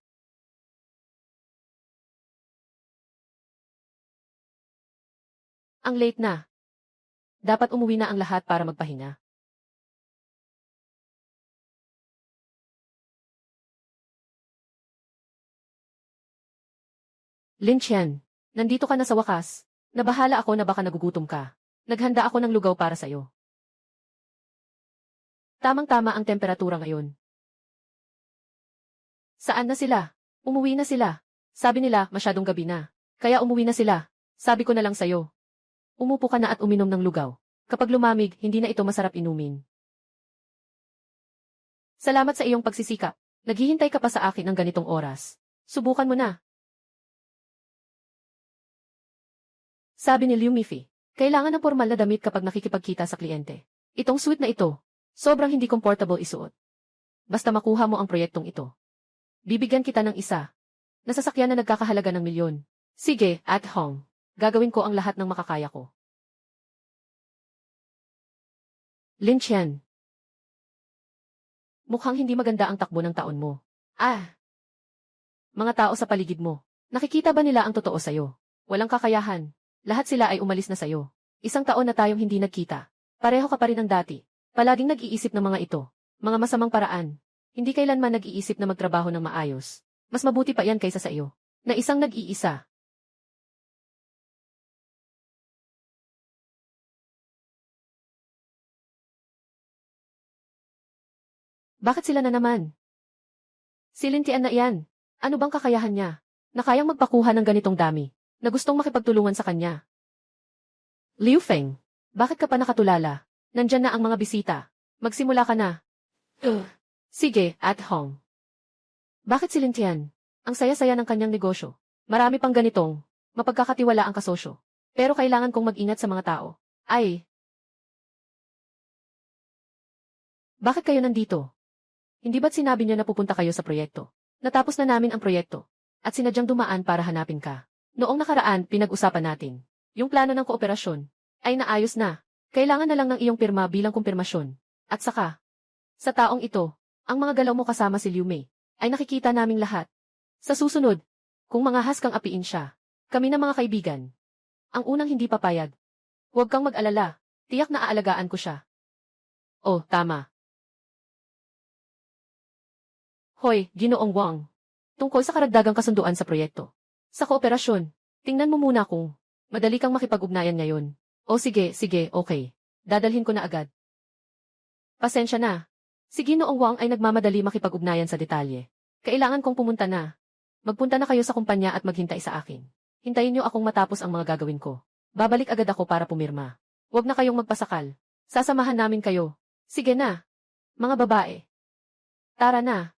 Ang late na. Dapat umuwi na ang lahat para magpahinga. Lin Qian, nandito ka na sa wakas. Nabahala ako na baka nagugutom ka. Naghanda ako ng lugaw para sa'yo. Tamang-tama ang temperatura ngayon. Saan na sila? Umuwi na sila. Sabi nila, masyadong gabi na. Kaya umuwi na sila. Sabi ko na lang sa'yo. Umupo ka na at uminom ng lugaw. Kapag lumamig, hindi na ito masarap inumin. Salamat sa iyong pagsisikap. Naghihintay ka pa sa akin ng ganitong oras. Subukan mo na. Sabi ni Liu Mifi, kailangan ng formal na damit kapag nakikipagkita sa kliyente. Itong suit na ito, sobrang hindi comfortable isuot. Basta makuha mo ang proyektong ito. Bibigyan kita ng isa. Nasasakyan na nagkakahalaga ng milyon. Sige, at home. Gagawin ko ang lahat ng makakaya ko. Lin Qian. Mukhang hindi maganda ang takbo ng taon mo. Mga tao sa paligid mo. Nakikita ba nila ang totoo sa'yo? Walang kakayahan. Lahat sila ay umalis na sa'yo. Isang taon na tayong hindi nagkita. Pareho ka pa rin ng dati. Palaging nag-iisip ng mga ito. Mga masamang paraan. Hindi kailanman nag-iisip na magtrabaho ng maayos. Mas mabuti pa yan kaysa sa iyo. Na isang nag-iisa. Bakit sila na naman? Si Lin Tian na iyan. Ano bang kakayahan niya? Na kayang magpakuha ng ganitong dami. Na gustong makipagtulungan sa kanya. Liu Feng, bakit ka pa nakatulala? Nandyan na ang mga bisita. Magsimula ka na. Sige, at home. Bakit si Lin Tian? Ang saya-saya ng kanyang negosyo. Marami pang ganitong, mapagkakatiwala ang kasosyo. Pero kailangan kong mag-ingat sa mga tao. Bakit kayo nandito? Hindi ba't sinabi niyo na pupunta kayo sa proyekto? Natapos na namin ang proyekto. At sinadyang dumaan para hanapin ka. Noong nakaraan, pinag-usapan natin. Yung plano ng kooperasyon ay naayos na. Kailangan na lang ng iyong pirma bilang kumpirmasyon. At saka, sa taong ito, Ang mga galaw mo kasama si Liu Mei ay nakikita naming lahat. Sa susunod, kung mangahas kang apiin siya, kami na mga kaibigan. Ang unang hindi papayag. Huwag kang mag-alala, tiyak na aalagaan ko siya. Oh, tama. Hoy, Ginoong Wang. Tungkol sa karagdagang kasunduan sa proyekto. Sa kooperasyon, tingnan mo muna kung madali kang makipag-ugnayan ngayon. O sige, okay. Dadalhin ko na agad. Pasensya na. Si Ginoong Wang ay nagmamadali makipag-ugnayan sa detalye. Kailangan kong pumunta na. Magpunta na kayo sa kumpanya at maghintay sa akin. Hintayin niyo akong matapos ang mga gagawin ko. Babalik agad ako para pumirma. Huwag na kayong magpasakal. Sasamahan namin kayo. Sige na. Mga babae. Tara na.